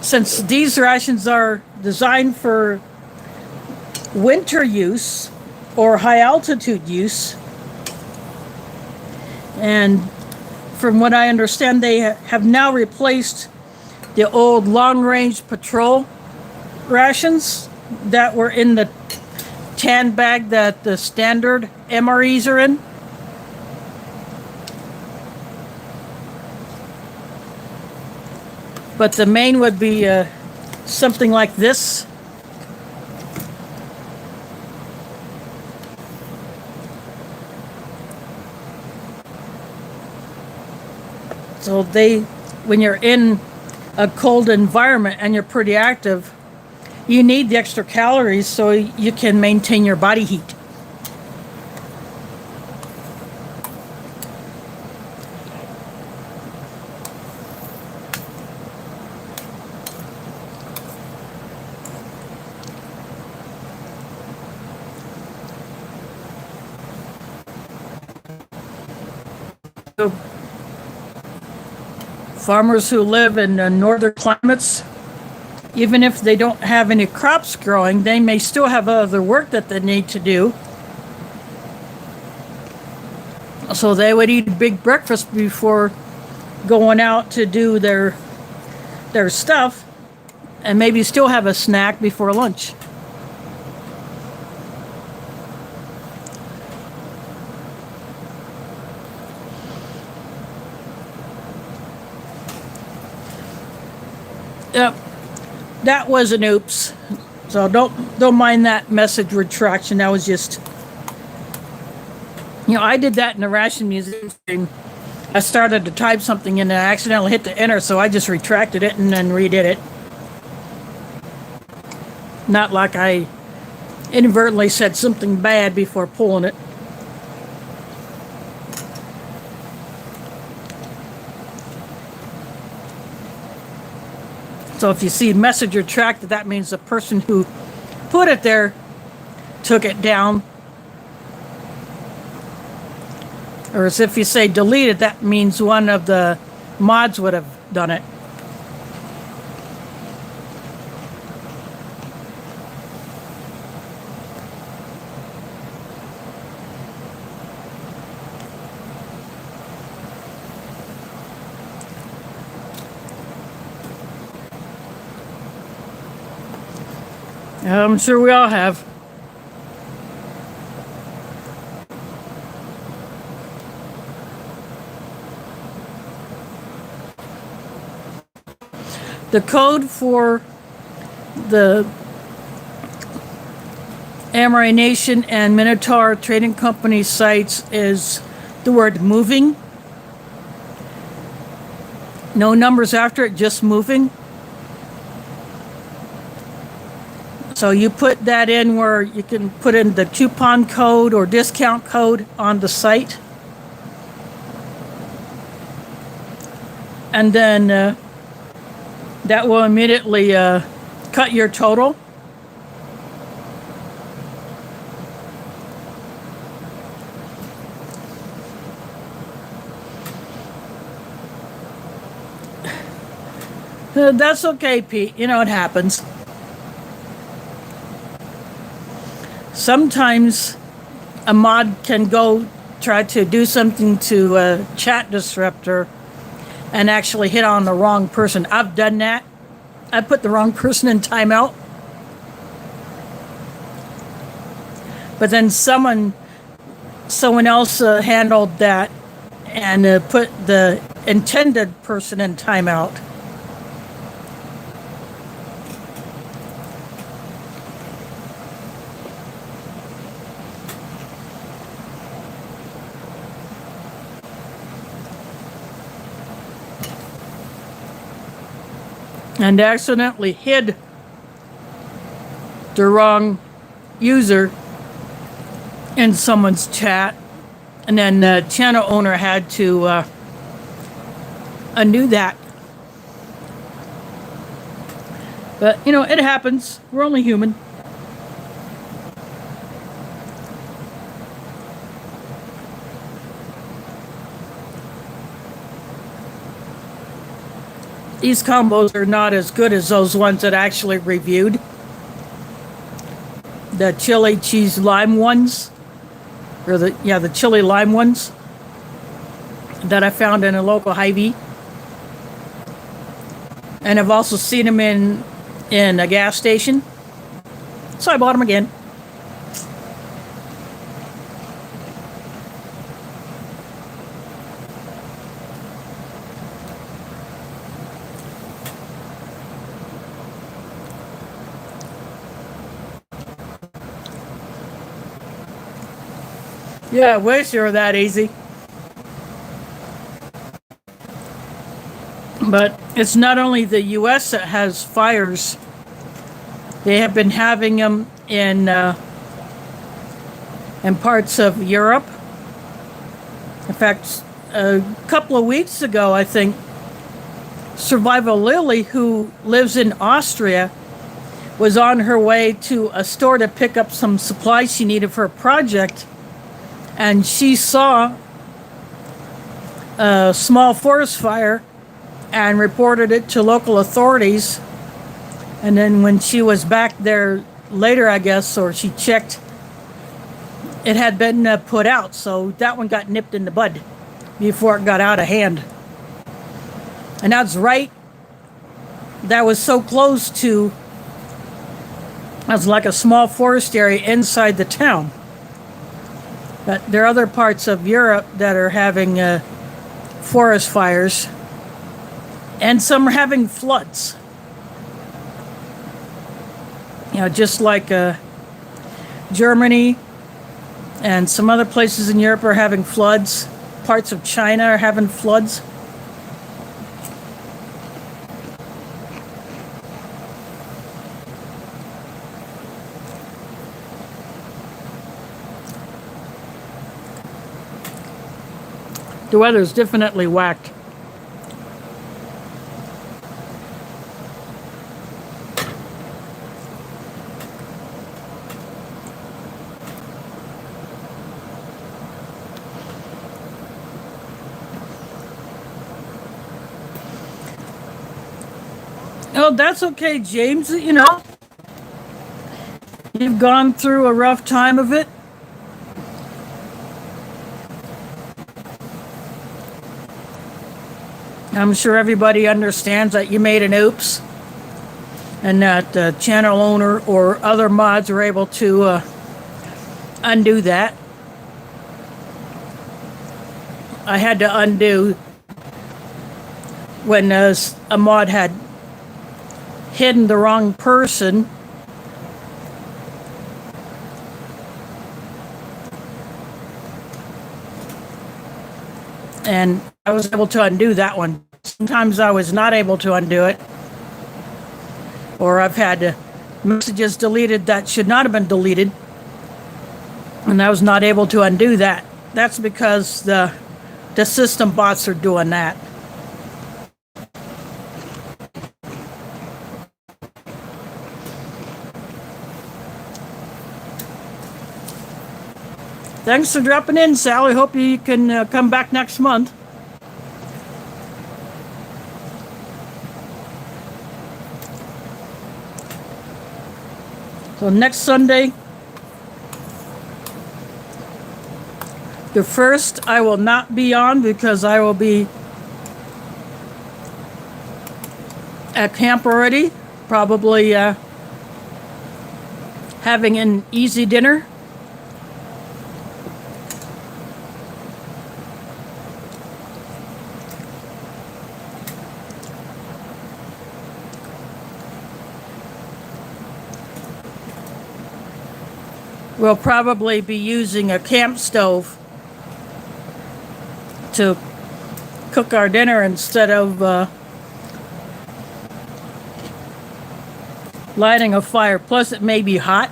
since these rations are designed for winter use or high altitude use, and from what I understand, they have now replaced the old long-range patrol rations that were in the tan bag that the standard MREs are in. But the main would be something like this. So when you're in a cold environment and you're pretty active, you need the extra calories so you can maintain your body heat. to farmers who live in northern climates, even if they don't have any crops growing, they may still have other work that they need to do. So they would eat a big breakfast before going out to do their stuff, and maybe still have a snack before lunch. Yep, that was an oops. So don't mind that message retraction. That was just, I did that in the Ration Museum stream. I started to type something and I accidentally hit the enter, so I just retracted it and then redid it. Not like I inadvertently said something bad before pulling it. So if you see message retracted, that means the person who put it there took it down. Or as if you say deleted, that means one of the mods would have done it. I'm sure we all have. The code for the Ration and Minotaur Trading Company sites is the word moving. No numbers after it, just moving. So you put that in where you can put in the coupon code or discount code on the site. And then that will immediately cut your total. That's okay, Pete. It happens. Sometimes a mod can go try to do something to a chat disruptor and actually hit on the wrong person. I've done that. I put the wrong person in timeout. But then someone else handled that and put the intended person in timeout. And accidentally hid the wrong user in someone's chat. And then the channel owner had to undo that. But, it happens. We're only human. These combos are not as good as those ones that I actually reviewed. The chili cheese lime ones. Or the chili lime ones that I found in a local Hy-Vee. And I've also seen them in a gas station. So I bought them again. Yeah, I wish it were that easy. But it's not only the U.S. that has fires. They have been having them in parts of Europe. In fact, a couple of weeks ago, I think, Survival Lily, who lives in Austria, was on her way to a store to pick up some supplies she needed for a project. And she saw a small forest fire and reported it to local authorities. And then when she was back there later, I guess, or she checked, it had been put out. So that one got nipped in the bud before it got out of hand. And that's right. That was so close to, it was like a small forest area inside the town. But there are other parts of Europe that are having forest fires, and some are having floods. You know, just like Germany and some other places in Europe are having floods. Parts of China are having floods. The weather's definitely whacked. Oh, that's okay, James. You know, you've gone through a rough time of it. I'm sure everybody understands that you made an oops, and that the channel owner or other mods were able to undo that. I had to undo when a mod had hidden the wrong person. And I was able to undo that one. Sometimes I was not able to undo it. Or I've had messages deleted that should not have been deleted. And I was not able to undo that. That's because the system bots are doing that. Thanks for dropping in, Sally. Hope you can come back next month. So next Sunday, the 1st, I will not be on because I will be at camp already, probably having an easy dinner. We'll probably be using a camp stove to cook our dinner instead of lighting a fire. Plus, it may be hot.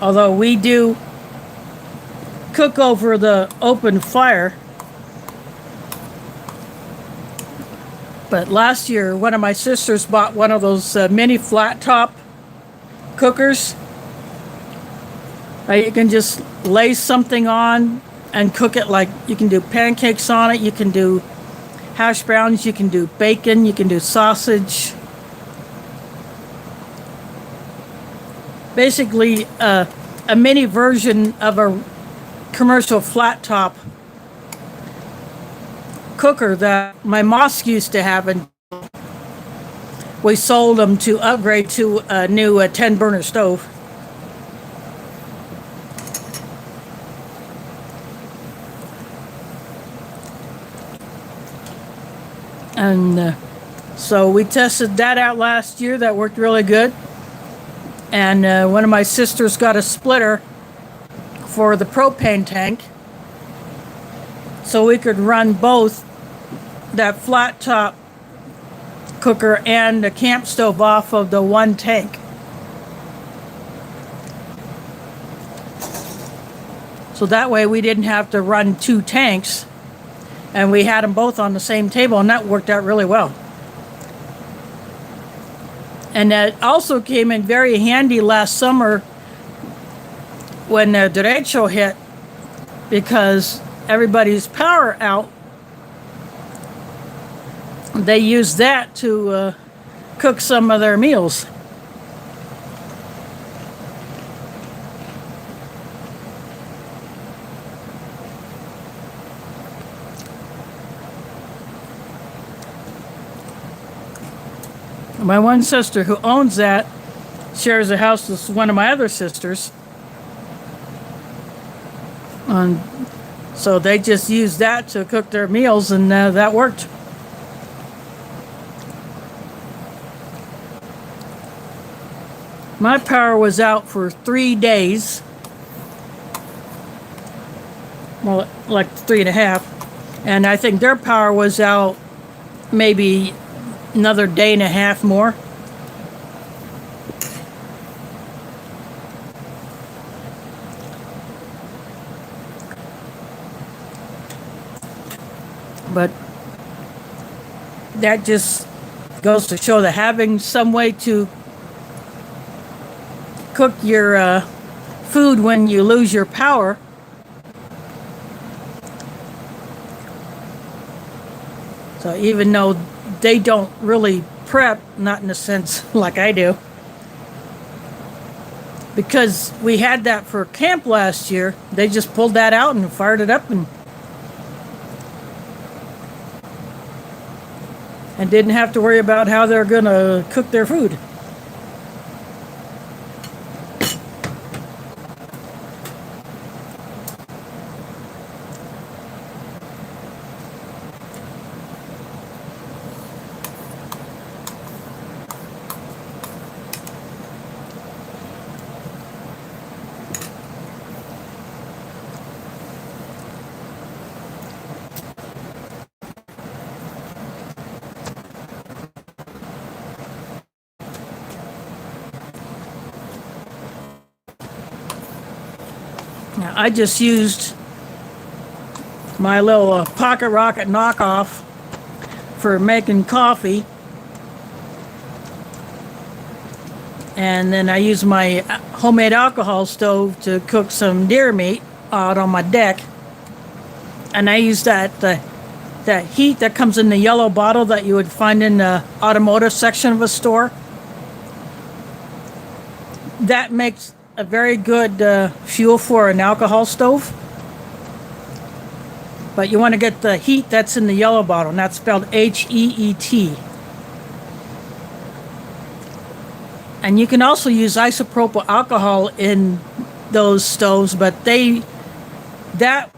Although we do cook over the open fire. But last year, one of my sisters bought one of those mini flat top cookers. You can just lay something on and cook it. Like you can do pancakes on it, you can do hash browns, you can do bacon, you can do sausage. Basically, a mini version of a commercial flat top cooker that my mosque used to have, and we sold them to upgrade to a new 10 burner stove. And so we tested that out last year. That worked really good. And one of my sisters got a splitter for the propane tank, so we could run both that flat top cooker and the camp stove off of the one tank. So that way we didn't have to run two tanks, and we had them both on the same table, and that worked out really well. And that also came in very handy last summer when the derecho hit, because everybody's power out, they use that to cook some of their meals. My one sister who owns that shares a house with one of my other sisters. So they just use that to cook their meals, and that worked. My power was out for 3 days. Well, like 3.5. And I think their power was out maybe another day and a half more. But that just goes to show that having some way to cook your food when you lose your power so even though they don't really prep, not in a sense like I do, because we had that for camp last year. They just pulled that out and fired it up and didn't have to worry about how they're gonna cook their food. Now, I just used my little Pocket Rocket knockoff for making coffee. And then I used my homemade alcohol stove to cook some deer meat out on my deck. And I used that heat that comes in the yellow bottle that you would find in the automotive section of a store. That makes a very good fuel for an alcohol stove. But you want to get the heat that's in the yellow bottle, and that's spelled HEET. And you can also use isopropyl alcohol in those stoves, but that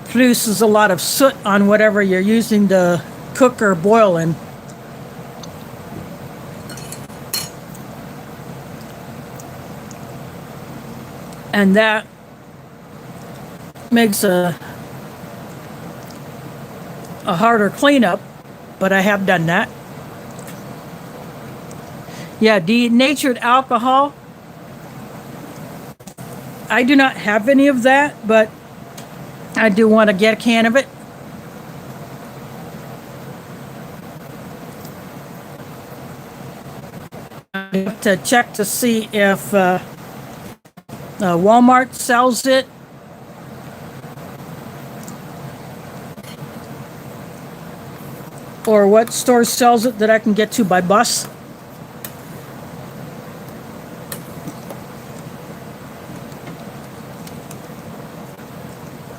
produces a lot of soot on whatever you're using to cook or boil in. And that makes a harder cleanup, but I have done that. Yeah, denatured alcohol. I do not have any of that, but I do want to get a can of it. I have to check to see if Walmart sells it. Or what store sells it that I can get to by bus.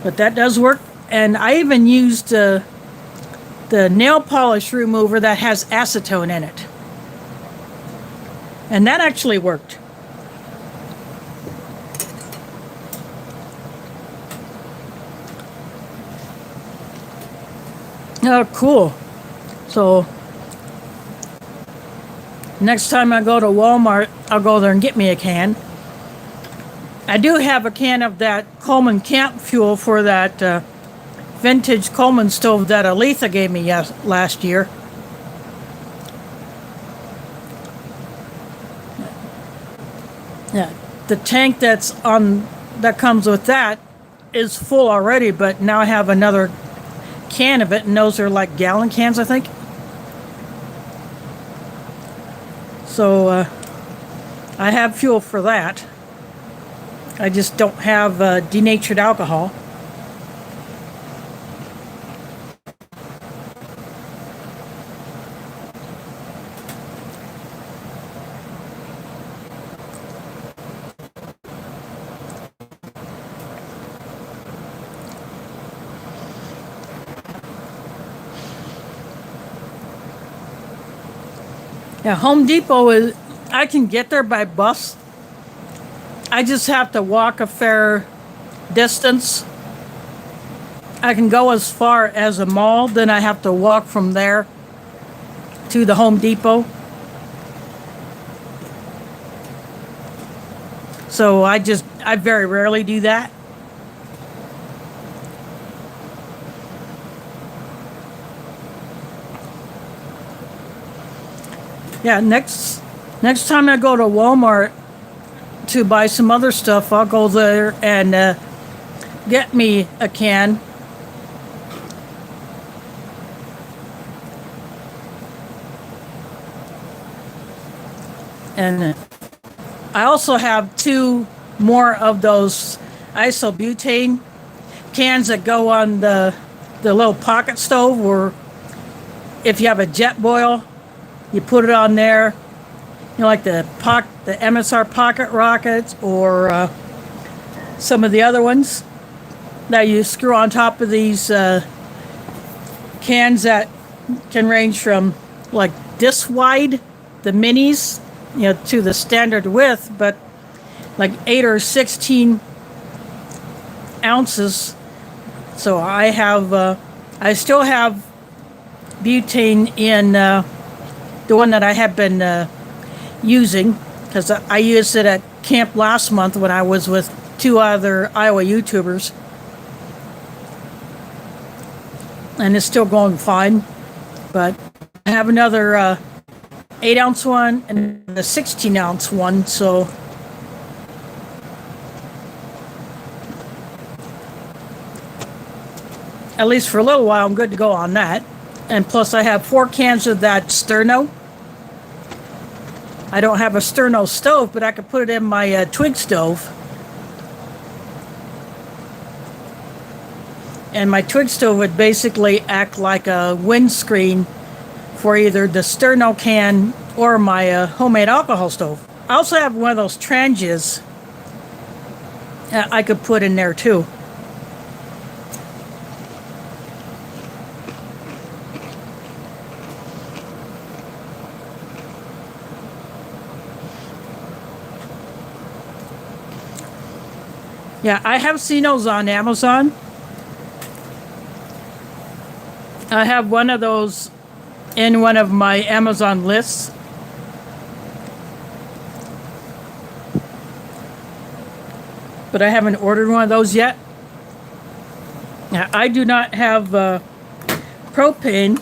But that does work. And I even used the nail polish remover that has acetone in it. And that actually worked. Oh, cool. So next time I go to Walmart, I'll go there and get me a can. I do have a can of that Coleman camp fuel for that vintage Coleman stove that Aletha gave me last year. Yeah, the tank that comes with that is full already, but now I have another can of it, and those are like gallon cans, I think. So I have fuel for that. I just don't have denatured alcohol. Yeah, Home Depot is, I can get there by bus. I just have to walk a fair distance. I can go as far as a mall, then I have to walk from there to the Home Depot. So I very rarely do that. Yeah, next time I go to Walmart to buy some other stuff, I'll go there and get me a can. And I also have 2 more of those isobutane cans that go on the little pocket stove, or if you have a jet boil, you put it on there. You know, like the MSR pocket rockets, or some of the other ones that you screw on top of these cans that can range from like this wide, the minis, you know, to the standard width, but like 8 or 16 ounces. So I still have butane in the one that I have been using, because I used it at camp last month when I was with 2 other Iowa YouTubers, and it's still going fine. But I have another 8-ounce one and a 16-ounce one, so at least for a little while I'm good to go on that. And plus I have 4 cans of that Sterno. I don't have a Sterno stove, but I could put it in my twig stove. And my twig stove would basically act like a windscreen for either the Sterno can or my homemade alcohol stove. I also have one of those tranches I could put in there too. Yeah, I have seen those on Amazon. I have one of those in one of my Amazon lists. But I haven't ordered one of those yet. Now, I do not have propane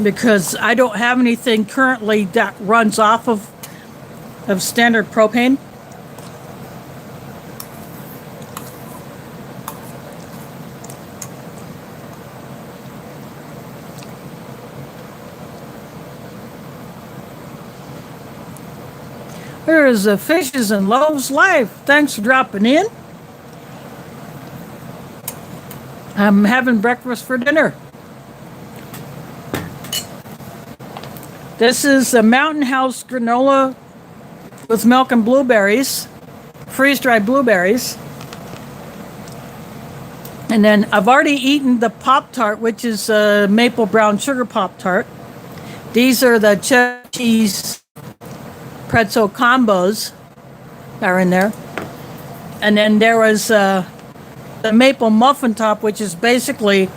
because I don't have anything currently that runs off of standard propane. There is a Fishes and Loaves Live. Thanks for dropping in. I'm having breakfast for dinner. This is a Mountain House granola with milk and blueberries, freeze-dried blueberries. And then I've already eaten the Pop-Tart, which is a maple brown sugar Pop-Tart. These are the cheddar cheese pretzel combos that are in there. And then there was the maple muffin top, which is basically,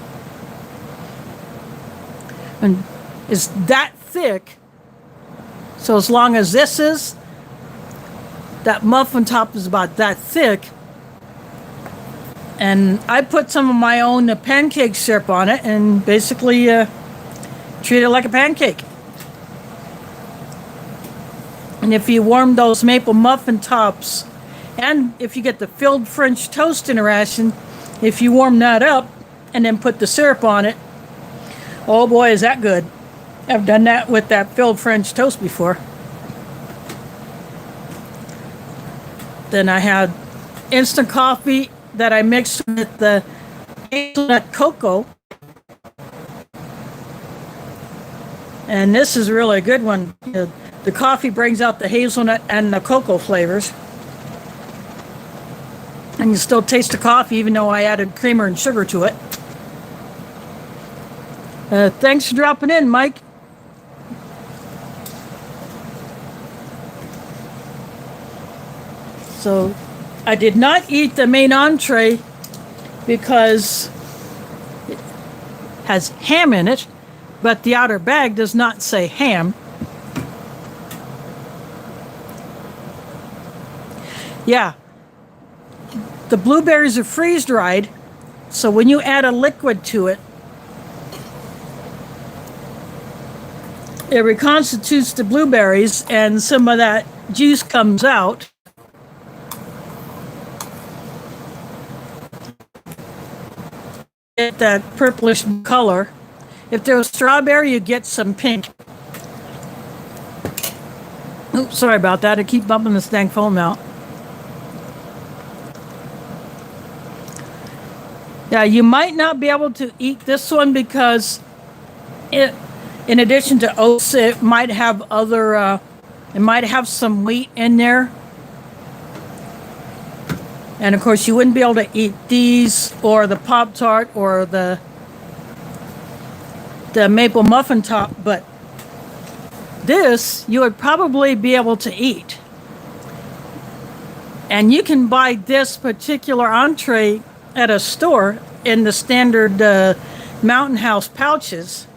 and is that thick. So as long as this is, that muffin top is about that thick. And I put some of my own pancake syrup on it and basically treat it like a pancake. And if you warm those maple muffin tops, and if you get the filled French toast in a ration, if you warm that up and then put the syrup on it, oh boy, is that good. I've done that with that filled French toast before. Then I had instant coffee that I mixed with the hazelnut cocoa. And this is really a good one. The coffee brings out the hazelnut and the cocoa flavors. And you still taste the coffee even though I added creamer and sugar to it. Thanks for dropping in, Mike. So I did not eat the main entree because it has ham in it, but the outer bag does not say ham. Yeah, the blueberries are freeze dried, so when you add a liquid to it, it reconstitutes the blueberries and some of that juice comes out. Get that purplish color. If there was strawberry, you get some pink. Oops, sorry about that. I keep bumping this dang phone out. Yeah, you might not be able to eat this one because it, in addition to oats, it might have it might have some wheat in there. And of course, you wouldn't be able to eat these or the Pop-Tart or the maple muffin top, but this you would probably be able to eat. And you can buy this particular entree at a store in the standard Mountain House pouches.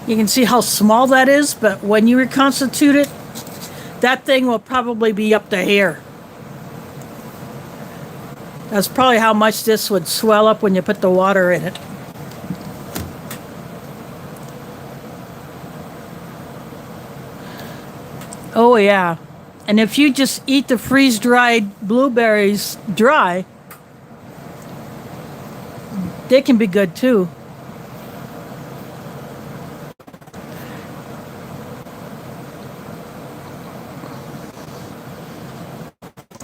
You can see how small that is, but when you reconstitute it, that thing will probably be up to here. That's probably how much this would swell up when you put the water in it. Oh yeah. And if you just eat the freeze-dried blueberries dry, they can be good too.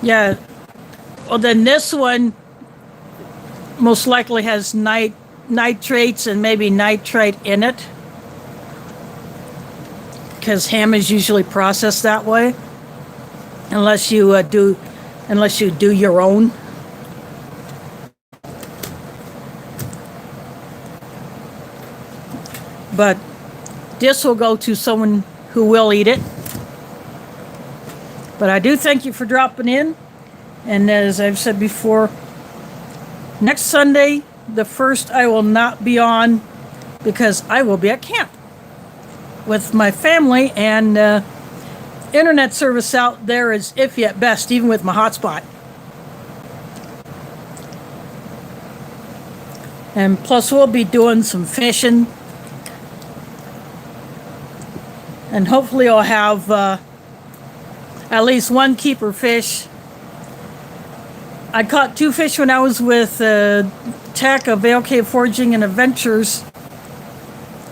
Yeah. Well, then this one most likely has nitrates and maybe nitrite in it, because ham is usually processed that way, unless you do your own. But this will go to someone who will eat it. But I do thank you for dropping in. And as I've said before, next Sunday, the 1st, I will not be on because I will be at camp with my family, and internet service out there is iffy at best, even with my hotspot. And plus, we'll be doing some fishing. And hopefully I'll have at least one keeper fish. I caught 2 fish when I was with Tech of ALK Foraging and Adventures,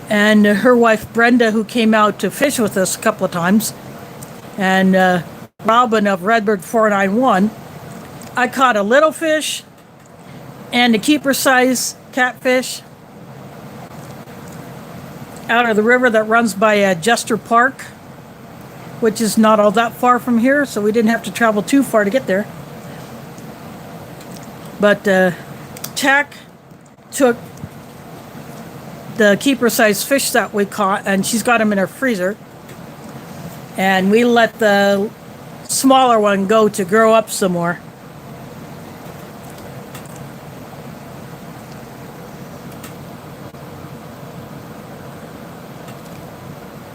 and her wife Brenda, who came out to fish with us a couple of times, and Robin of Redbird 491. I caught a little fish and a keeper size catfish out of the river that runs by Jester Park, which is not all that far from here, so we didn't have to travel too far to get there. But Tack took the keeper size fish that we caught, and she's got them in her freezer, and we let the smaller one go to grow up some more.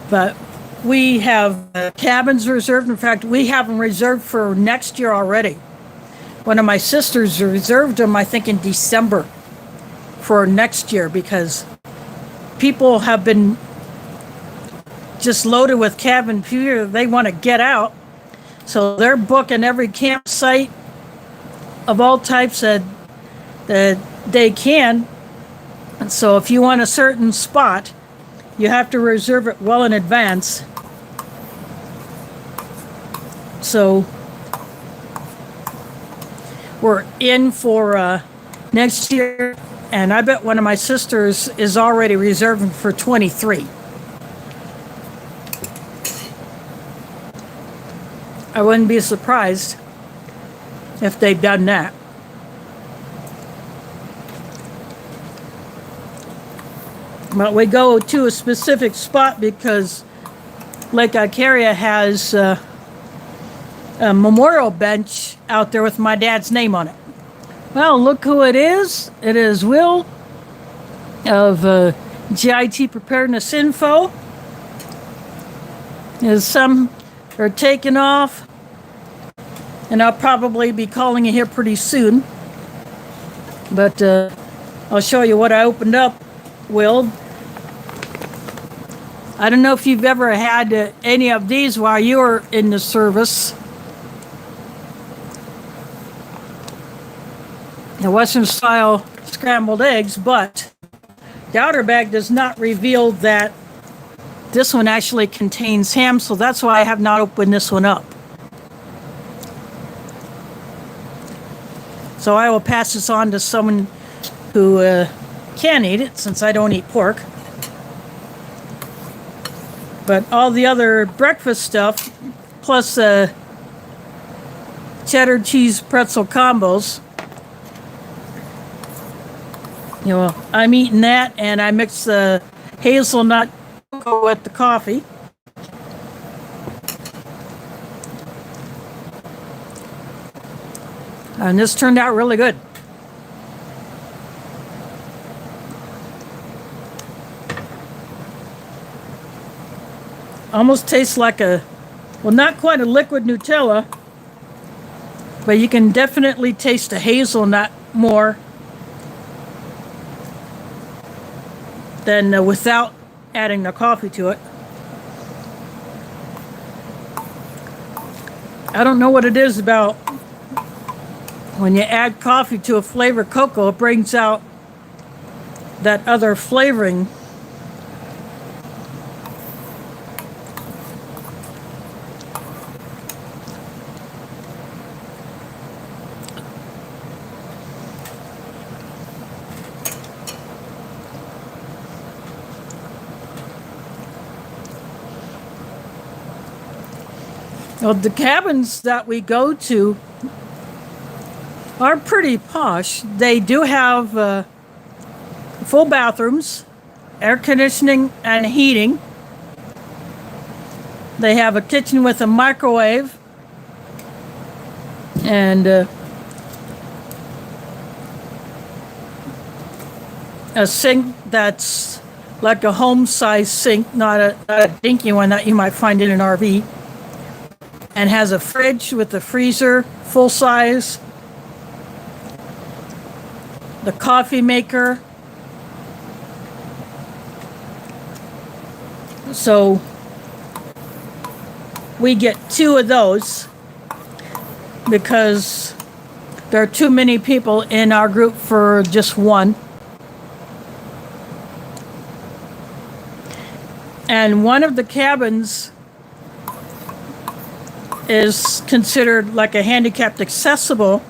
But we have cabins reserved. In fact, we have them reserved for next year already. One of my sisters reserved them, I think, in December for next year, because people have been just loaded with cabin fever. They want to get out. So they're booking every campsite of all types that they can. And so if you want a certain spot, you have to reserve it well in advance. So we're in for next year, and I bet one of my sisters is already reserving for 23. I wouldn't be surprised if they've done that. But we go to a specific spot because Lake Icaria has a memorial bench out there with my dad's name on it. Well, look who it is. It is Will of GIT Preparedness Info. As some are taking off, and I'll probably be calling you here pretty soon. But I'll show you what I opened up, Will. I don't know if you've ever had any of these while you were in the service. The Western style scrambled eggs, but the outer bag does not reveal that this one actually contains ham, so that's why I have not opened this one up. So I will pass this on to someone who can eat it, since I don't eat pork. But all the other breakfast stuff, plus cheddar cheese pretzel combos, you know, I'm eating that, and I mix the hazelnut cocoa with the coffee. And this turned out really good. Almost tastes like a, well, not quite a liquid Nutella, but you can definitely taste the hazelnut more than without adding the coffee to it. I don't know what it is about when you add coffee to a flavored cocoa, it brings out that other flavoring. Well, the cabins that we go to are pretty posh. They do have full bathrooms, air conditioning and heating. They have a kitchen with a microwave and a sink that's like a home-size sink, not a dinky one that you might find in an RV. And has a fridge with a freezer, full size, the coffee maker. So we get 2 of those because there are too many people in our group for just one. And one of the cabins is considered like a handicapped accessible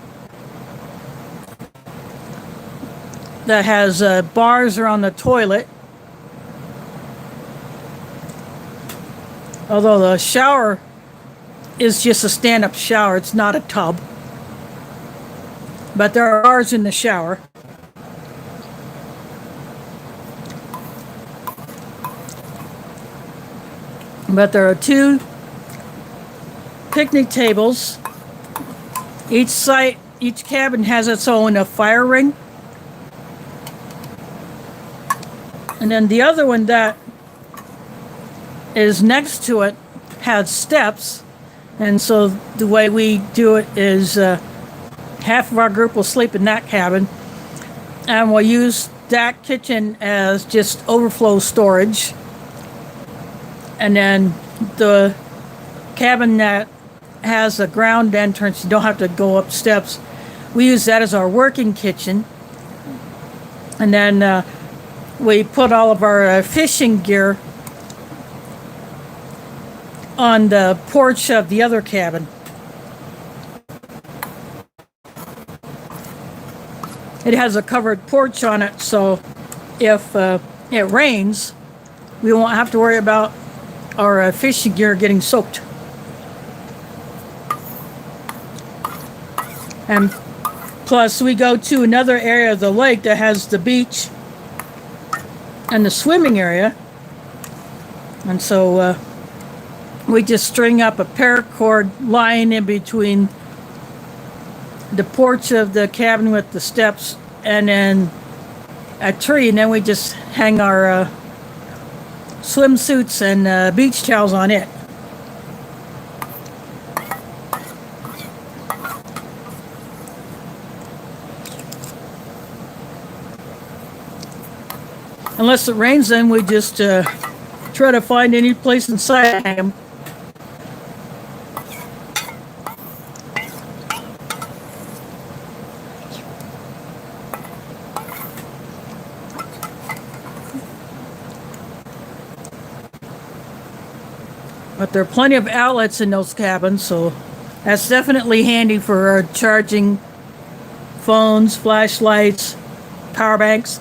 that has bars around the toilet. Although the shower is just a stand-up shower, it's not a tub. But there are bars in the shower. But there are 2 picnic tables. Each cabin has its own fire ring. And then the other one that is next to it has steps. And so the way we do it is half of our group will sleep in that cabin. And we'll use that kitchen as just overflow storage. And then the cabin that has a ground entrance, you don't have to go up steps. We use that as our working kitchen. And then we put all of our fishing gear on the porch of the other cabin. It has a covered porch on it, so if it rains, we won't have to worry about our fishing gear getting soaked. And plus we go to another area of the lake that has the beach, and the swimming area. And so we just string up a paracord line in between the porch of the cabin with the steps and then a tree, and then we just hang our swimsuits and beach towels on it. Unless it rains, then we just try to find any place inside and hang them. But there are plenty of outlets in those cabins, so that's definitely handy for charging phones, flashlights, power banks.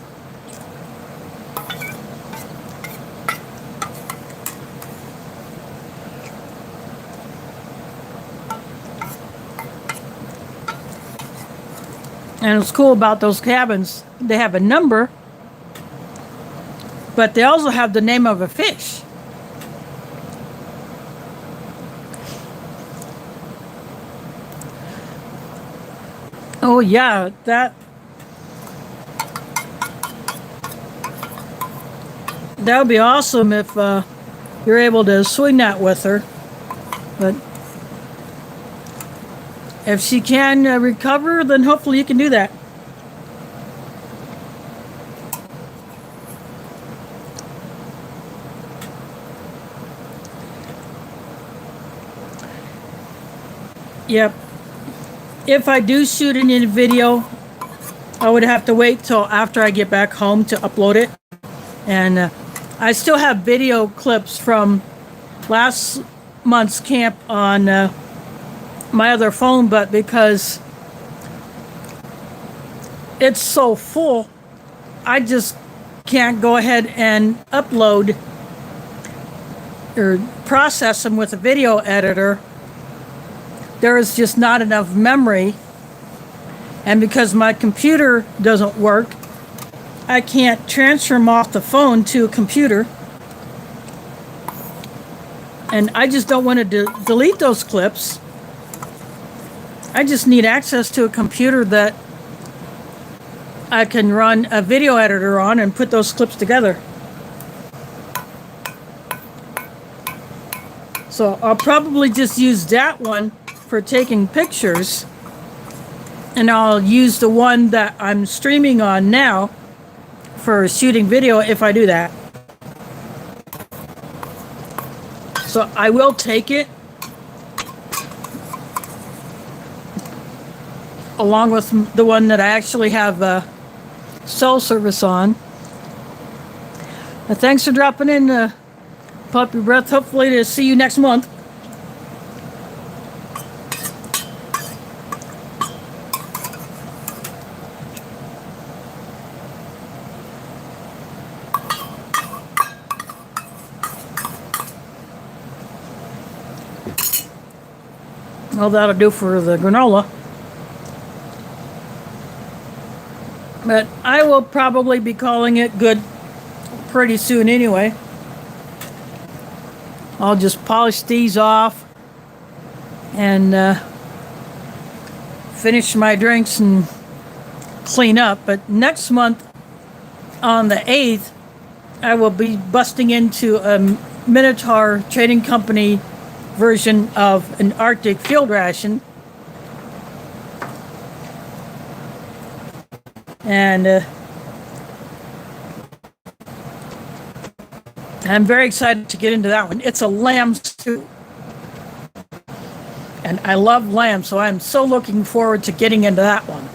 And what's cool about those cabins, they have a number, but they also have the name of a fish. Oh yeah, that would be awesome if you're able to swing that with her. But if she can recover, then hopefully you can do that. Yep. If I do shoot any video, I would have to wait till after I get back home to upload it. And I still have video clips from last month's camp on my other phone, but because it's so full, I just can't go ahead and upload or process them with a video editor. There is just not enough memory, and because my computer doesn't work, I can't transfer them off the phone to a computer, and I just don't want to delete those clips. I just need access to a computer that I can run a video editor on and put those clips together. So I'll probably just use that one for taking pictures, and I'll use the one that I'm streaming on now for shooting video if I do that. So I will take it along with the one that I actually have cell service on. Thanks for dropping in, Puppy Breath. Hopefully to see you next month. Well, that'll do for the granola. But I will probably be calling it good pretty soon anyway. I'll just polish these off and finish my drinks and clean up. But next month, on the 8th, I will be busting into a Minotaur Trading Company version of an Arctic field ration. And I'm very excited to get into that one. It's a lamb stew. And I love lamb, so I'm so looking forward to getting into that one.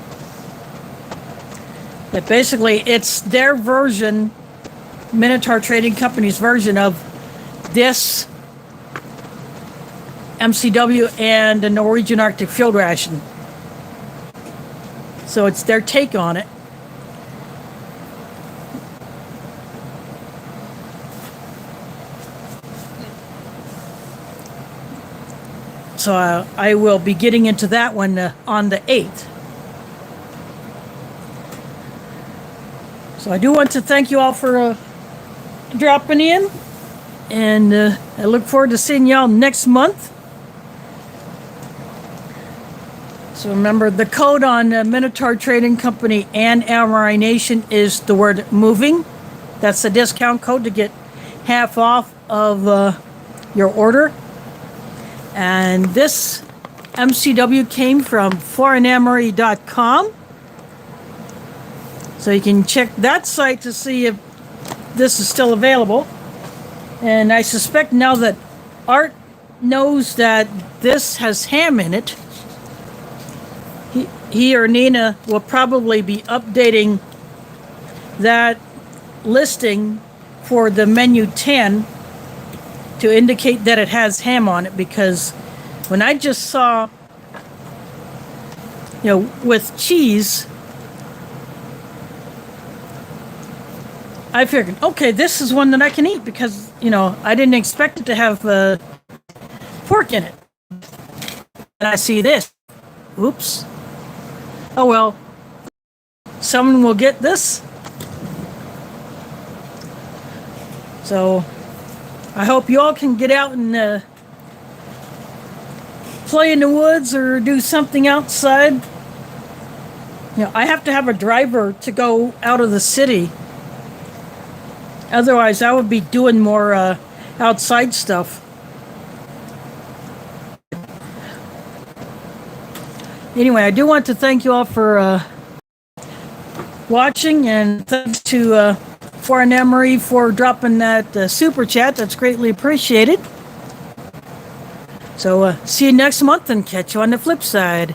But basically, it's their version, Minotaur Trading Company's version of this MCW and the Norwegian Arctic field ration. So it's their take on it. So I will be getting into that one on the 8th. So I do want to thank you all for dropping in. And I look forward to seeing y'all next month. So remember, the code on Minotaur Trading Company and Ration is the word moving. That's the discount code to get half off of your order. And this MCW came from foreignamory.com. So you can check that site to see if this is still available. And I suspect now that Art knows that this has ham in it, he or Nina will probably be updating that listing for the menu 10 to indicate that it has ham on it, because when I just saw, with cheese, I figured, okay, this is one that I can eat because, I didn't expect it to have pork in it. And I see this. Oops. Oh well. Someone will get this. So, I hope you all can get out and play in the woods or do something outside. I have to have a driver to go out of the city. Otherwise, I would be doing more outside stuff. Anyway, I do want to thank you all for watching, and thanks to Foreign Emery for dropping that super chat. That's greatly appreciated. So, see you next month and catch you on the flip side.